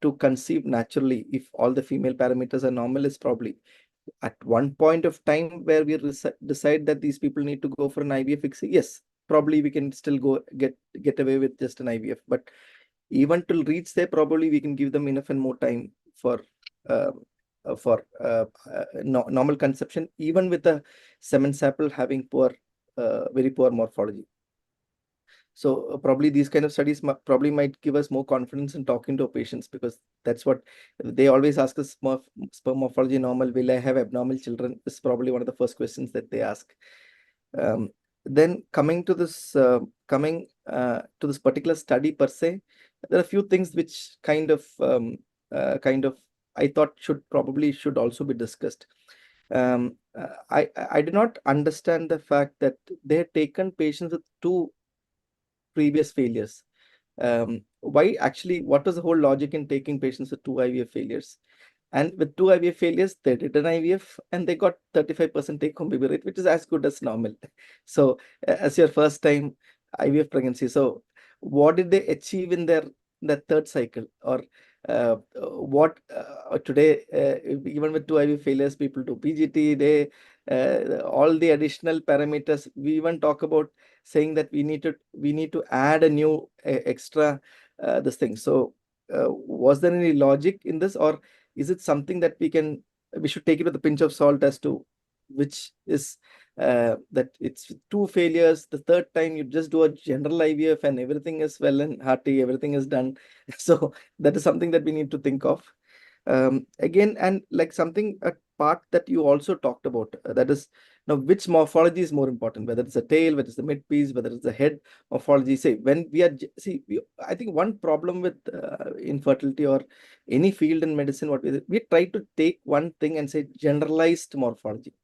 to conceive naturally. If all the female parameters are normal, is probably at one point of time where we decide that these people need to go for an IVF ICSI. Yes, probably we can still go get away with just an IVF, but even to reach there, probably we can give them enough and more time for normal conception, even with a semen sample having very poor morphology. So probably these kind of studies probably might give us more confidence in talking to our patients, because that's what they always ask us: sperm morphology normal, will I have abnormal children? Is probably one of the first questions that they ask. Then coming to this particular study per se, there are a few things which kind of I thought should also be discussed. I do not understand the fact that they had taken patients with 2 previous failures. Why actually? What was the whole logic in taking patients with 2 IVF failures? And with 2 IVF failures, they did an IVF and they got 35% take-home baby rate, which is as good as normal. So as your first time IVF pregnancy, so what did they achieve in that third cycle? Or what today, even with 2 IVF failures, people do PGT, they all the additional parameters. We even talk about saying that we need to add a new extra this thing. So was there any logic in this, or is it something that we should take it with a pinch of salt as to which is that it's 2 failures, the third time you just do a general IVF and everything is well and hearty, everything is done. So that is something that we need to think of. Again, and like a part that you also talked about, that is, now which morphology is more important, whether it's a tail, whether it's the mid piece, whether it's the head morphology. Say when we are I think one problem with infertility or any field in medicine, what we try to take one thing and say generalized morphology.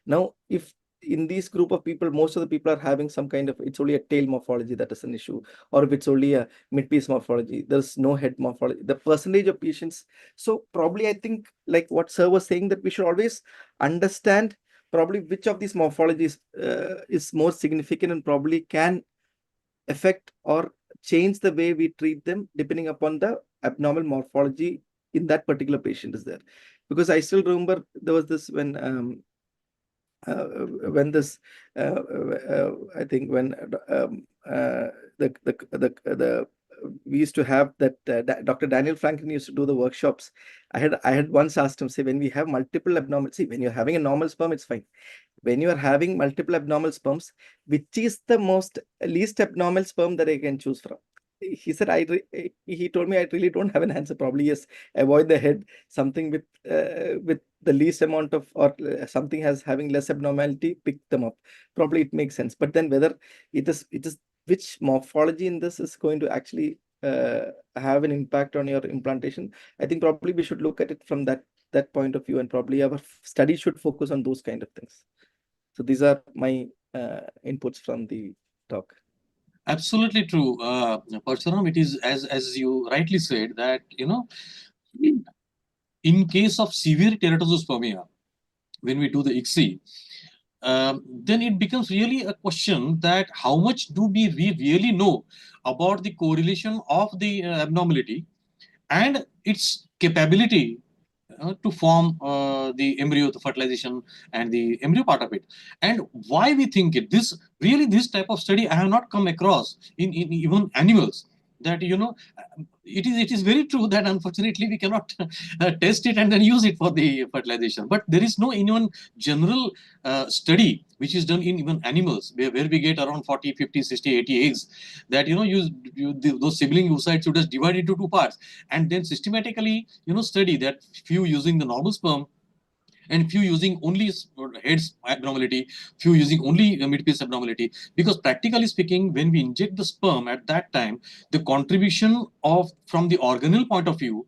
Now if in this group of people, most of the people are having some kind of, it's only a tail morphology that is an issue, or if it's only a mid-piece morphology, there's no head morphology, the percentage of patients. So probably I think, like what sir was saying, that we should always understand probably which of these morphologies is more significant and probably can affect or change the way we treat them depending upon the abnormal morphology in that particular patient is there. Because I still remember there was this when this I think when we used to have that Dr. Daniel Franklin used to do the workshops. I had once asked him, say, when we have multiple abnormal, see, when you're having a normal sperm, it's fine. When you are having multiple abnormal sperms, which is the least abnormal sperm that I can choose from? He said, he told me, I really don't have an answer. Probably yes, avoid the head, something with the least amount of, or something having less abnormality, pick them up. Probably it makes sense. But then whether it is which morphology in this is going to actually have an impact on your implantation, I think probably we should look at it from that point of view, and probably our study should focus on those kind of things. So these are my inputs from the talk. Absolutely true, Parsuram. It is as you rightly said that in case of severe teratospermia, when we do the ICSI, then it becomes really a question that how much do we really know about the correlation of the abnormality and its capability to form the embryo, the fertilization, and the embryo part of it. And why we think it. This type of study I have not come across in even animals. that, it is very true that unfortunately we cannot test it and then use it for the fertilization. But there is no even general study which is done in even animals where we get around 40, 50, 60, 80 eggs, that, those sibling oocytes you just divide into two parts and then systematically, study that few using the normal sperm and few using only heads abnormality, few using only midpiece abnormality. Because practically speaking, when we inject the sperm at that time, the contribution from the organelle point of view,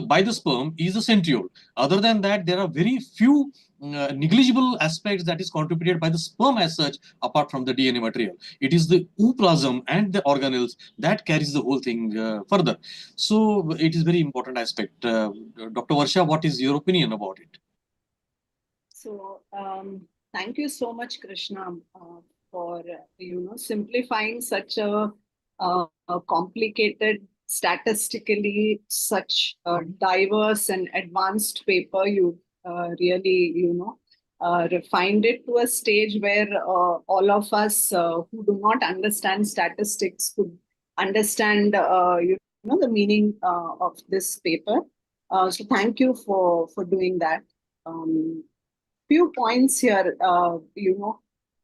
by the sperm is a centriole. Other than that, there are very few negligible aspects that is contributed by the sperm as such, apart from the DNA material. It is the ooplasm and the organelles that carries the whole thing further. So it is very important aspect. Dr. Varsha, what is your opinion about it? So thank you so much, Krishna, for simplifying such a complicated, statistically such a diverse and advanced paper. You really refined it to a stage where all of us who do not understand statistics could understand the meaning of this paper. So thank you for doing that. Few points here.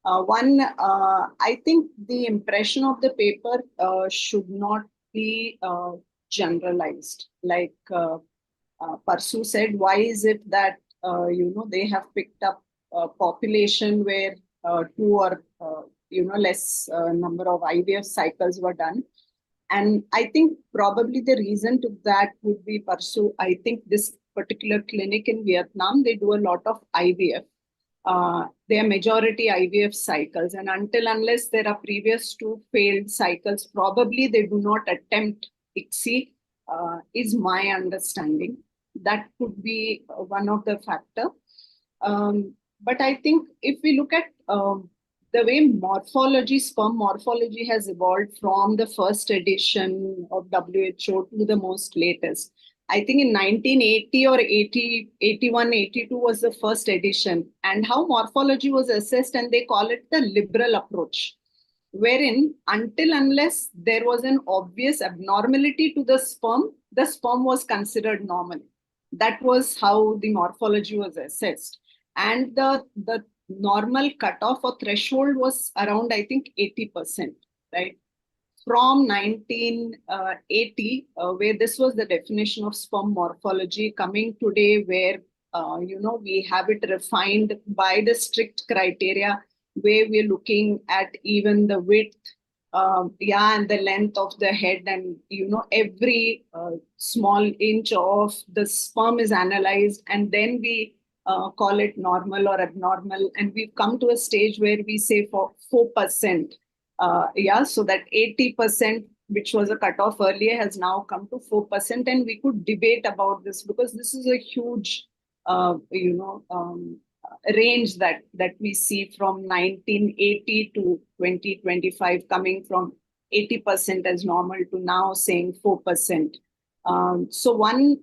One, I think the impression of the paper should not be generalized. Like Parsu said, why is it that they have picked up a population where two or less number of IVF cycles were done? And I think probably the reason to that would be Parsu. I think this particular clinic in Vietnam, they do a lot of IVF. They are majority IVF cycles, and unless there are previous two failed cycles, probably they do not attempt ICSI, is my understanding. That could be one of the factor. But I think if we look at the way morphology, sperm morphology has evolved from the first edition of WHO to the most latest. I think in 1980 or 81, 82 was the first edition, and how morphology was assessed, and they call it the liberal approach, wherein unless there was an obvious abnormality to the sperm was considered normal. That was how the morphology was assessed. And the normal cutoff or threshold was around, I think, 80%, right? From 1980, where this was the definition of sperm morphology, coming today where, we have it refined by the strict criteria, where we're looking at even the width, and the length of the head, and, every small inch of the sperm is analyzed, and then we call it normal or abnormal. And we've come to a stage where we say for 4%. So that 80%, which was a cutoff earlier, has now come to 4%. And we could debate about this because this is a huge, range that we see from 1980 to 2025, coming from 80% as normal to now saying 4%. So one,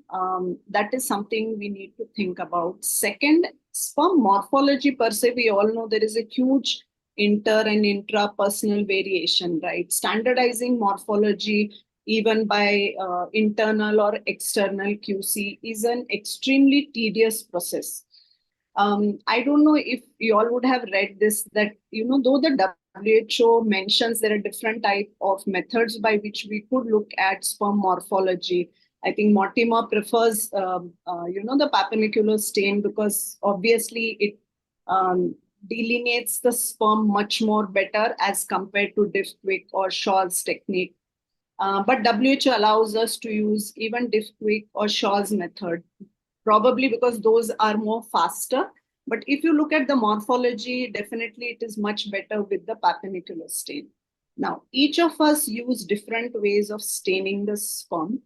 that is something we need to think about. Second, sperm morphology per se, we all know there is a huge inter and intrapersonal variation, right? Standardizing morphology, even by internal or external QC, is an extremely tedious process. I don't know if you all would have read this, that, though the WHO mentions there are different type of methods by which we could look at sperm morphology. I think Mortimer prefers, the papinicular stain, because obviously it delineates the sperm much more better as compared to Diff-Quick or Shaw's technique. But WHO allows us to use even Diff-Quick or Shaw's method, probably because those are more faster. But if you look at the morphology, definitely it is much better with the papinicular stain. Now, each of us use different ways of staining the sperm.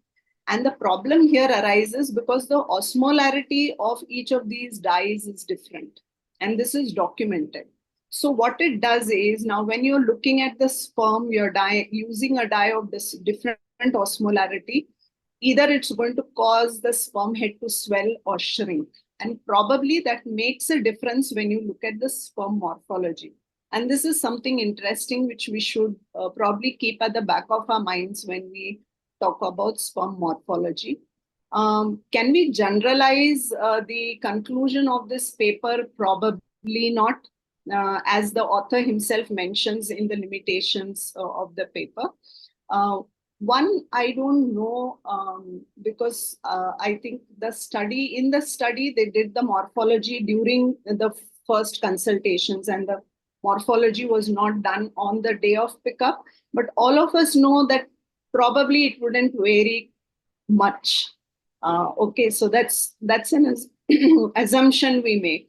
And the problem here arises because the osmolarity of each of these dyes is different. And this is documented. So what it does is, now when you're looking at the sperm, you're using a dye of this different osmolarity, either it's going to cause the sperm head to swell or shrink. And probably that makes a difference when you look at the sperm morphology. And this is something interesting which we should probably keep at the back of our minds when we talk about sperm morphology. Can we generalize the conclusion of this paper? Probably not, as the author himself mentions in the limitations of the paper. One, I don't know, because I think in the study, they did the morphology during the first consultations, and the morphology was not done on the day of pickup. But all of us know that probably it wouldn't vary much. Okay, so that's an assumption we make.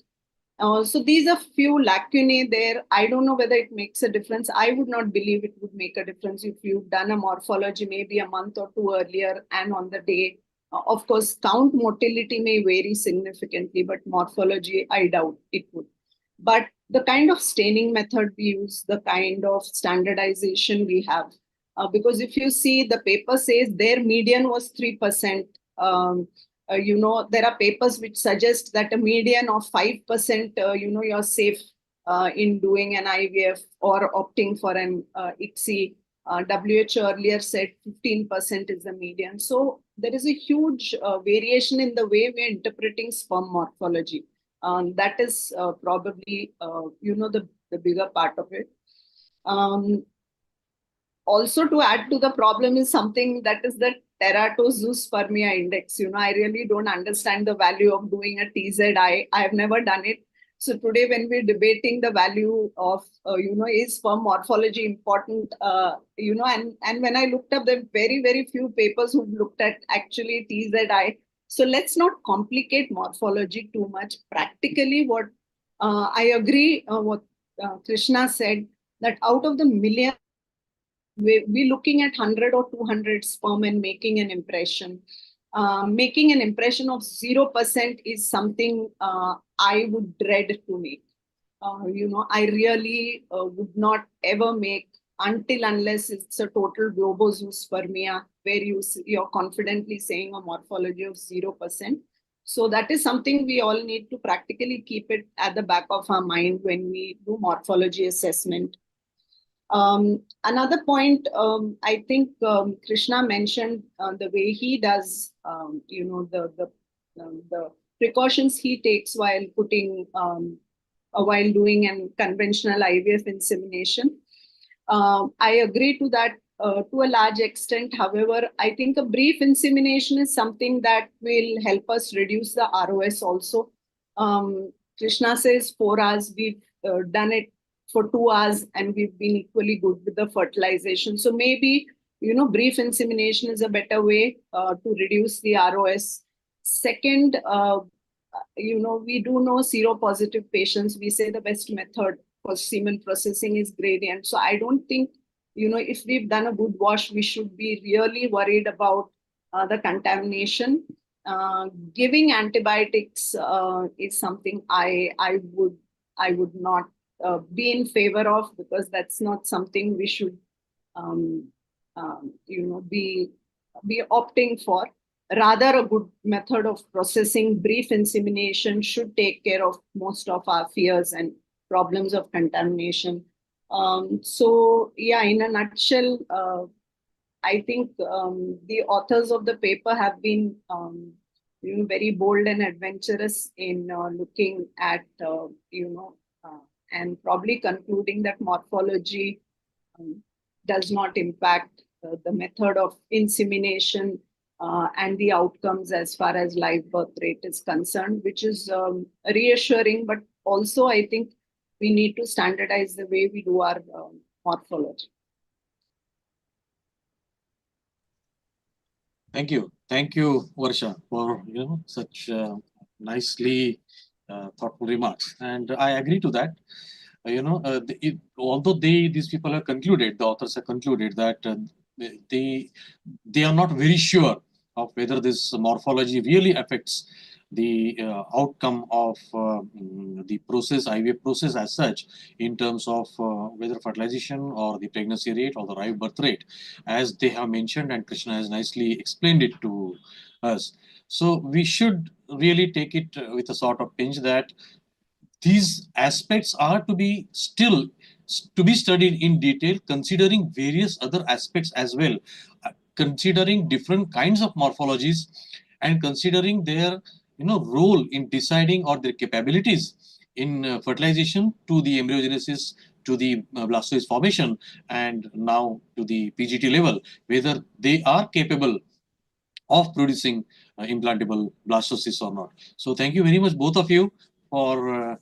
So these are few lacunae there. I don't know whether it makes a difference. I would not believe it would make a difference if you've done a morphology maybe a month or two earlier and on the day. Of course, count motility may vary significantly, but morphology, I doubt it would. But the kind of staining method we use, the kind of standardization we have, because if you see, the paper says their median was 3%. There are papers which suggest that a median of 5%, you're safe in doing an IVF or opting for an ICSI. WHO earlier said 15% is the median. So there is a huge variation in the way we're interpreting sperm morphology. That is probably, the bigger part of it. Also, to add to the problem is something that is the teratozoosphermia index. I really don't understand the value of doing a TZI. I have never done it. So today, when we're debating the value of, is sperm morphology important, and when I looked up, there are very, very few papers who've looked at actually TZI. So let's not complicate morphology too much. Practically, what I agree what Krishna said, that out of the million, we're looking at 100 or 200 sperm and making an impression. Making an impression of 0% is something I would dread to make. I really would not ever make unless it's a total globozoospermia where you're confidently saying a morphology of 0%. So that is something we all need to practically keep it at the back of our mind when we do morphology assessment. Another point, I think Krishna mentioned the way he does, the precautions he takes while while doing an conventional IVF insemination. I agree to that to a large extent. However, I think a brief insemination is something that will help us reduce the ROS also. Krishna says 4 hours. We've done it for 2 hours and we've been equally good with the fertilization. So maybe, brief insemination is a better way to reduce the ROS. Second, we do know seropositive patients. We say the best method for semen processing is gradient. So I don't think, if we've done a good wash, we should be really worried about the contamination. Giving antibiotics is something I would not be in favor of, because that's not something we should, be opting for. Rather, a good method of processing, brief insemination, should take care of most of our fears and problems of contamination. So, yeah, in a nutshell, I think the authors of the paper have been very bold and adventurous in looking at, and probably concluding that morphology does not impact the method of insemination and the outcomes as far as live birth rate is concerned, which is reassuring. But also, I think we need to standardize the way we do our morphology. Thank you, Varsha, for such nicely thoughtful remarks, and I agree to that. Although these people have concluded, the authors have concluded that they are not very sure of whether this morphology really affects the outcome of the process, IVF process as such, in terms of whether fertilization or the pregnancy rate or the live birth rate, as they have mentioned, and Krishna has nicely explained it to us. So we should really take it with a sort of pinch that these aspects are to be still to be studied in detail, considering various other aspects as well, considering different kinds of morphologies, and considering their role in deciding or their capabilities in fertilization to the embryogenesis to the blastocyst formation and now to the PGT level, whether they are capable of producing implantable blastocysts or not. So thank you very much, both of you, for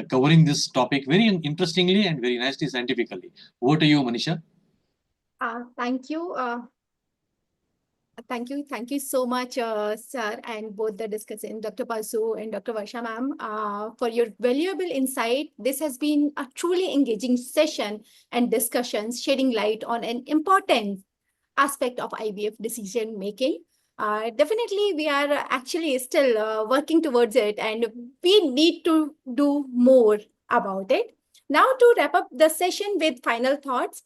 covering this topic very interestingly and very nicely scientifically. Over to you, Manisha. Thank you. Thank you so much, sir, and both the discussant, Dr. Pasu and Dr. Varsha ma'am, for your valuable insight. This has been a truly engaging session and discussions shedding light on an important aspect of IVF decision making. Definitely, we are actually still working towards it, and we need to do more about it. Now, to wrap up the session with final thoughts,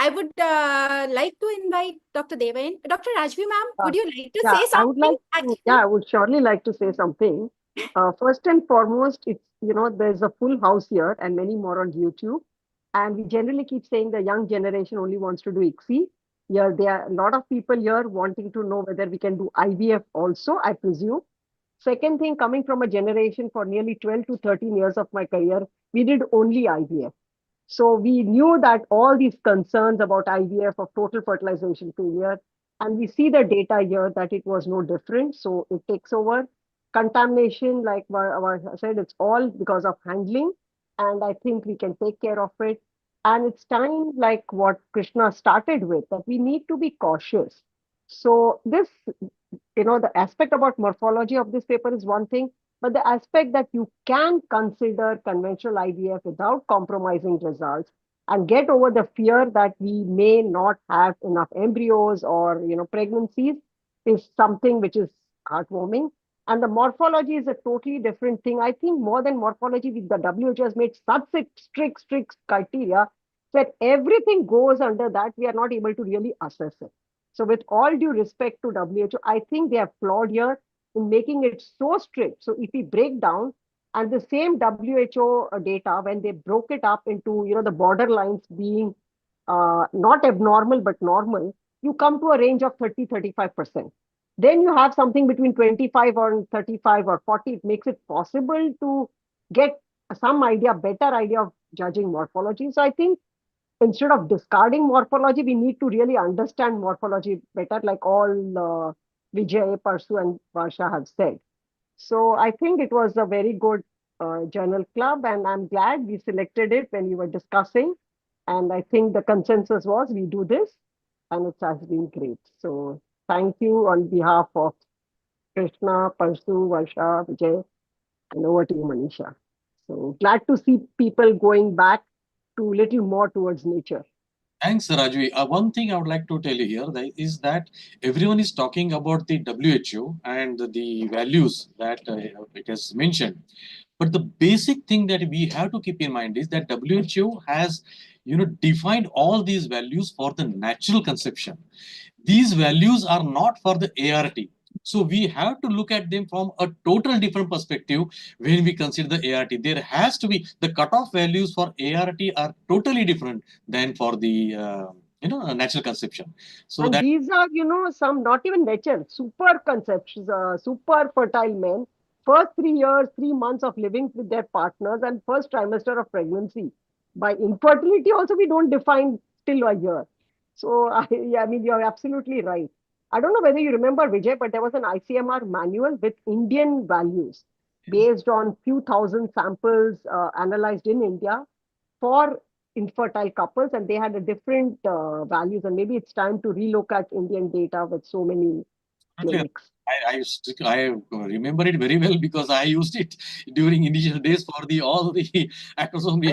I would like to invite Dr. Deva in. Dr. Rajvi ma'am, would you like to say I would something? like to, I would surely like to say something. First and foremost, it's, there's a full house here and many more on YouTube. And we generally keep saying the young generation only wants to do ICSI. Here, there are a lot of people here wanting to know whether we can do IVF also, I presume. Second thing, coming from a generation for nearly 12 to 13 years of my career, we did only IVF. So we knew that all these concerns about IVF of total fertilization failure, and we see the data here that it was no different. So it takes over. Contamination, like I said, it's all because of handling. And I think we can take care of it. And it's time, like what Krishna started with, that we need to be cautious. So this, the aspect about morphology of this paper is one thing, but the aspect that you can consider conventional IVF without compromising results and get over the fear that we may not have enough embryos or pregnancies is something which is heartwarming. And the morphology is a totally different thing. I think more than morphology, the WHO has made such strict criteria that everything goes under that. We are not able to really assess it. So with all due respect to WHO, I think they have flawed here in making it so strict. So if we break down, and the same WHO data, when they broke it up into, the borderlines being not abnormal, but normal, you come to a range of 30-35%. Then you have something between 25 or 35 or 40. It makes it possible to get some better idea of judging morphology. So I think instead of discarding morphology, we need to really understand morphology better, like all Vijay, Parsu, and Varsha have said. So I think it was a very good journal club, and I'm glad we selected it when we were discussing. And I think the consensus was we do this, and it has been great. So thank you on behalf of Krishna, Parsu, Varsha, Vijay, and over to you, Manisha. So glad to see people going back to little more towards nature. Thanks, Rajvi. One thing I would like to tell you here is that everyone is talking about the WHO and the values that it has mentioned. But the basic thing that we have to keep in mind is that WHO has, defined all these values for the natural conception. These values are not for the ART. So we have to look at them from a total different perspective when we consider the ART. There has to be the cutoff values for ART are totally different than for the natural conception. So and that these are, some not even nature, super conceptions, super fertile men. First 3 years, 3 months of living with their partners, and first trimester of pregnancy. By infertility, also we don't define till a year. So I mean, you're absolutely right. I don't know whether you remember, Vijay, but there was an ICMR manual with Indian values based on few thousand samples analyzed in India for infertile couples, and they had a different values. And maybe it's time to relook at Indian data with so many clinics. I remember it very well because I used it during initial days for all the acrosome.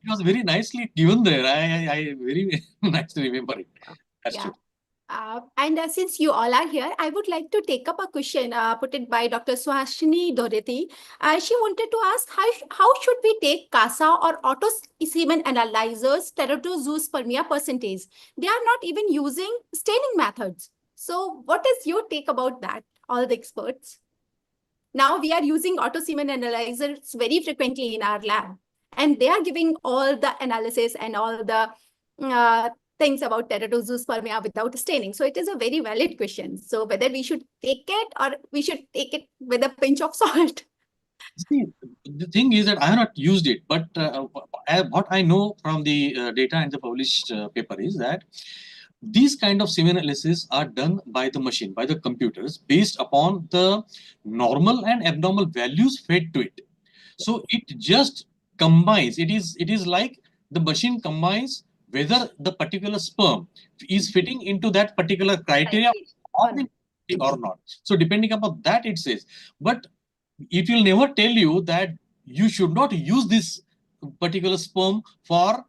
It was very nicely given there. I very nicely remember it. That's true. And since you all are here, I would like to take up a question put it by Dr. Swashini Dorothy. She wanted to ask, how should we take CASA or auto semen analyzers, teratozoosphermia percentage? They are not even using staining methods. So what is your take about that, all the experts? Now we are using auto semen analyzers very frequently in our lab. and they are giving all the analysis and all the things about teratospermia without staining. So it is a very valid question. So whether we should take it or we should take it with a pinch of salt. See, the thing is that I have not used it, but what I know from the data and the published paper is that these kind of semen analysis are done by the machine, by the computers, based upon the normal and abnormal values fed to it. So it just combines. It is like the machine combines whether the particular sperm is fitting into that particular criteria or not. So depending upon that, it says. But it will never tell you that you should not use this particular sperm for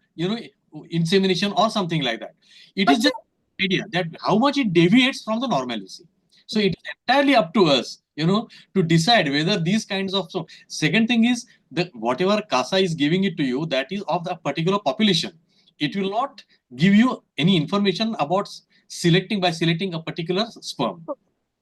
insemination or something like that. It is just idea that how much it deviates from the normalcy. So it is entirely up to us, to decide whether these kinds of. So second thing is that whatever CASA is giving it to you, that is of the particular population. It will not give you any information about selecting a particular sperm.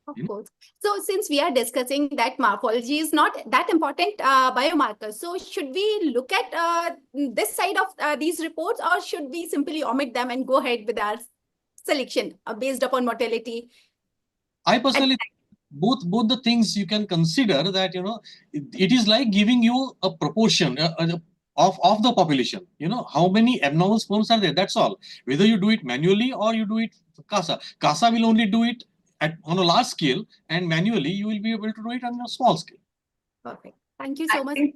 Of course. So since we are discussing that morphology is not that important biomarker, so should we look at this side of these reports, or should we simply omit them and go ahead with our selection based upon mortality? I personally both the things you can consider that it is like giving you a proportion of the population. How many abnormal sperms are there? That's all. Whether you do it manually or you do it CASA will only do it on a large scale, and manually you will be able to do it on a small scale. Perfect. Thank you so much. I think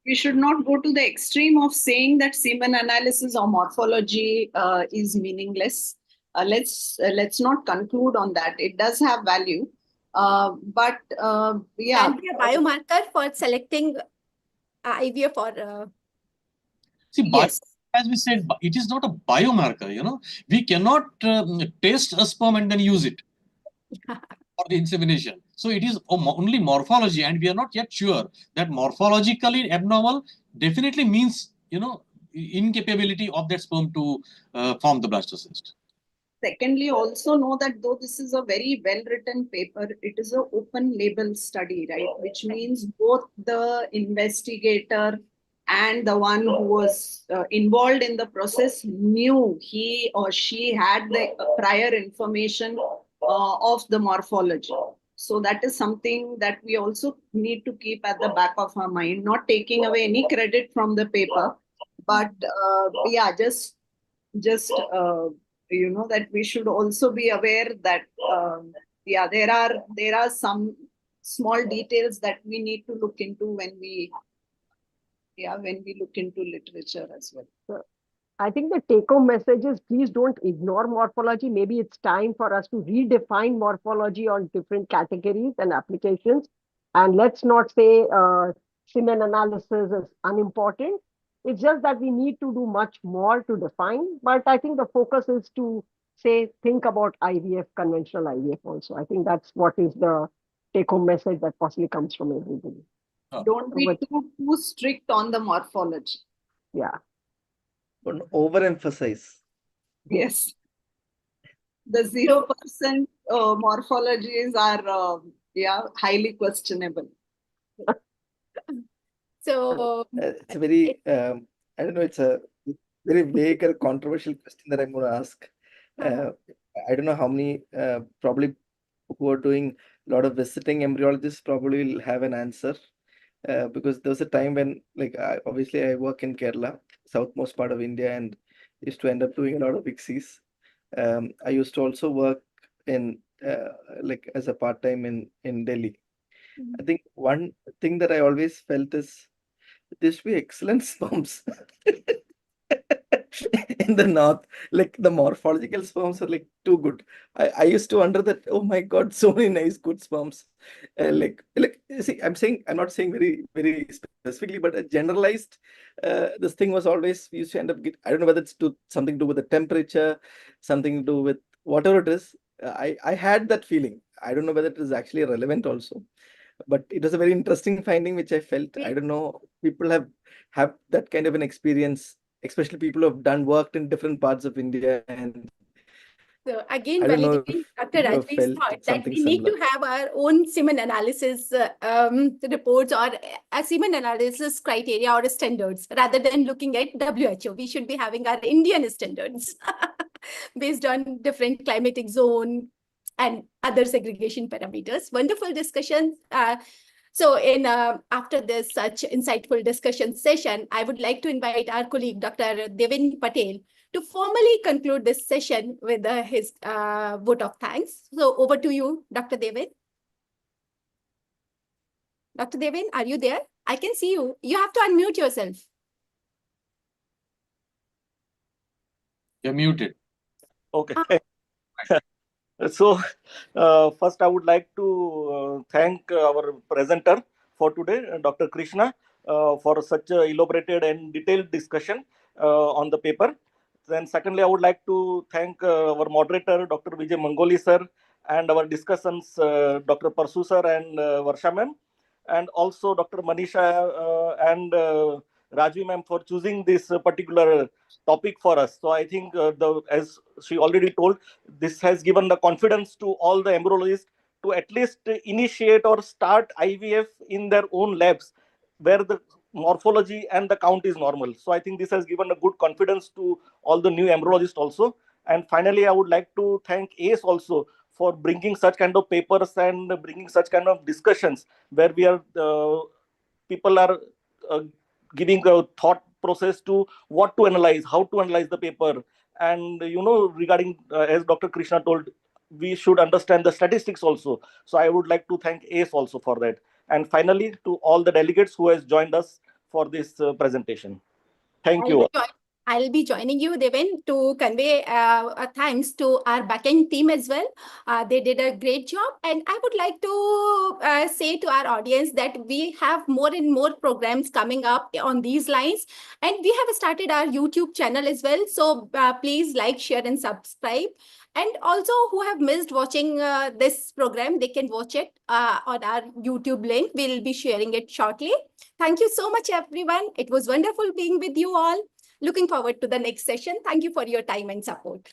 we should not go to the extreme of saying that semen analysis or morphology is meaningless. Let's not conclude on that. It does have value, but yeah. Can be a biomarker for selecting IVF or. See, Yes. as we said, it is not a biomarker. We cannot taste a sperm and then use it for the insemination. So it is only morphology, and we are not yet sure that morphologically abnormal definitely means incapability of that sperm to form the blastocyst. Secondly, also know that though this is a very well-written paper, it is an open label study, right? Which means both the investigator and the one who was involved in the process knew he or she had the prior information of the morphology. So that is something that we also need to keep at the back of our mind, not taking away any credit from the paper, but yeah, just that we should also be aware that yeah, there are some small details that we need to look into when we look into literature as well. I think the take-home message is please don't ignore morphology. Maybe it's time for us to redefine morphology on different categories and applications. And let's not say semen analysis is unimportant. It's just that we need to do much more to define. But I think the focus is to think about IVF, conventional IVF also. I think that's what is the take-home message that possibly comes from everybody. Don't be too strict on the morphology. Yeah. Don't overemphasize. Yes. The 0% morphologies are highly questionable. So it's a very I don't know, it's a very vague or controversial question that I'm going to ask. I don't know how many probably who are doing a lot of visiting embryologists probably will have an answer. Because there was a time when, like, obviously I work in Kerala, southmost part of India, and used to end up doing a lot of ICSIs. I used to also work in like as a part-time in Delhi. I think one thing that I always felt is there should be excellent sperms in the north. Like the morphological sperms are like too good. I used to wonder that, oh my God, so many nice good sperms. Like see, I'm not saying very very specifically, but a generalized this thing was always we used to end up I don't know whether it's something to do with the temperature, something to do with whatever it is. I had that feeling. I don't know whether it is actually relevant also, but it was a very interesting finding which I felt. I don't know, people have that kind of an experience, especially people who have worked in different parts of India and So again, I don't know validating if Dr. you have Rajveer's felt thought that something we need similar. to have our own semen analysis reports or a semen analysis criteria or standards rather than looking at WHO. We should be having our Indian standards based on different climatic zone and other segregation parameters. Wonderful discussion. So after this such insightful discussion session, I would like to invite our colleague, Dr. Devin Patel, to formally conclude this session with his vote of thanks. So over to you, Dr. Devin. Dr. Devin, are you there? I can see you. You have to unmute yourself. You're muted. Okay. Ah. So, first I would like to thank our presenter for today, Dr. Krishna, for such a elaborated and detailed discussion on the paper. Then secondly, I would like to thank our moderator, Dr. Vijay Mangoli sir, and our discussants, Dr. Parsu sir and Varsha ma'am, and also Dr. Manisha and Rajvi ma'am for choosing this particular topic for us. So I think as she already told, this has given the confidence to all the embryologists to at least initiate or start IVF in their own labs where the morphology and the count is normal. So I think this has given a good confidence to all the new embryologists also. And finally, I would like to thank ACE also for bringing such kind of papers and bringing such kind of discussions where we are people are giving a thought process to what to analyze, how to analyze the paper, and regarding as Dr. Krishna told, we should understand the statistics also. So I would like to thank ACE also for that. And finally, to all the delegates who has joined us for this presentation. Thank you all. I'll be joining you, Devin, to convey thanks to our backend team as well. They did a great job. And I would like to say to our audience that we have more and more programs coming up on these lines. And we have started our YouTube channel as well. So please like, share, and subscribe. And also who have missed watching this program, they can watch it on our YouTube link. We'll be sharing it shortly. Thank you so much, everyone. It was wonderful being with you all. Looking forward to the next session. Thank you for your time and support.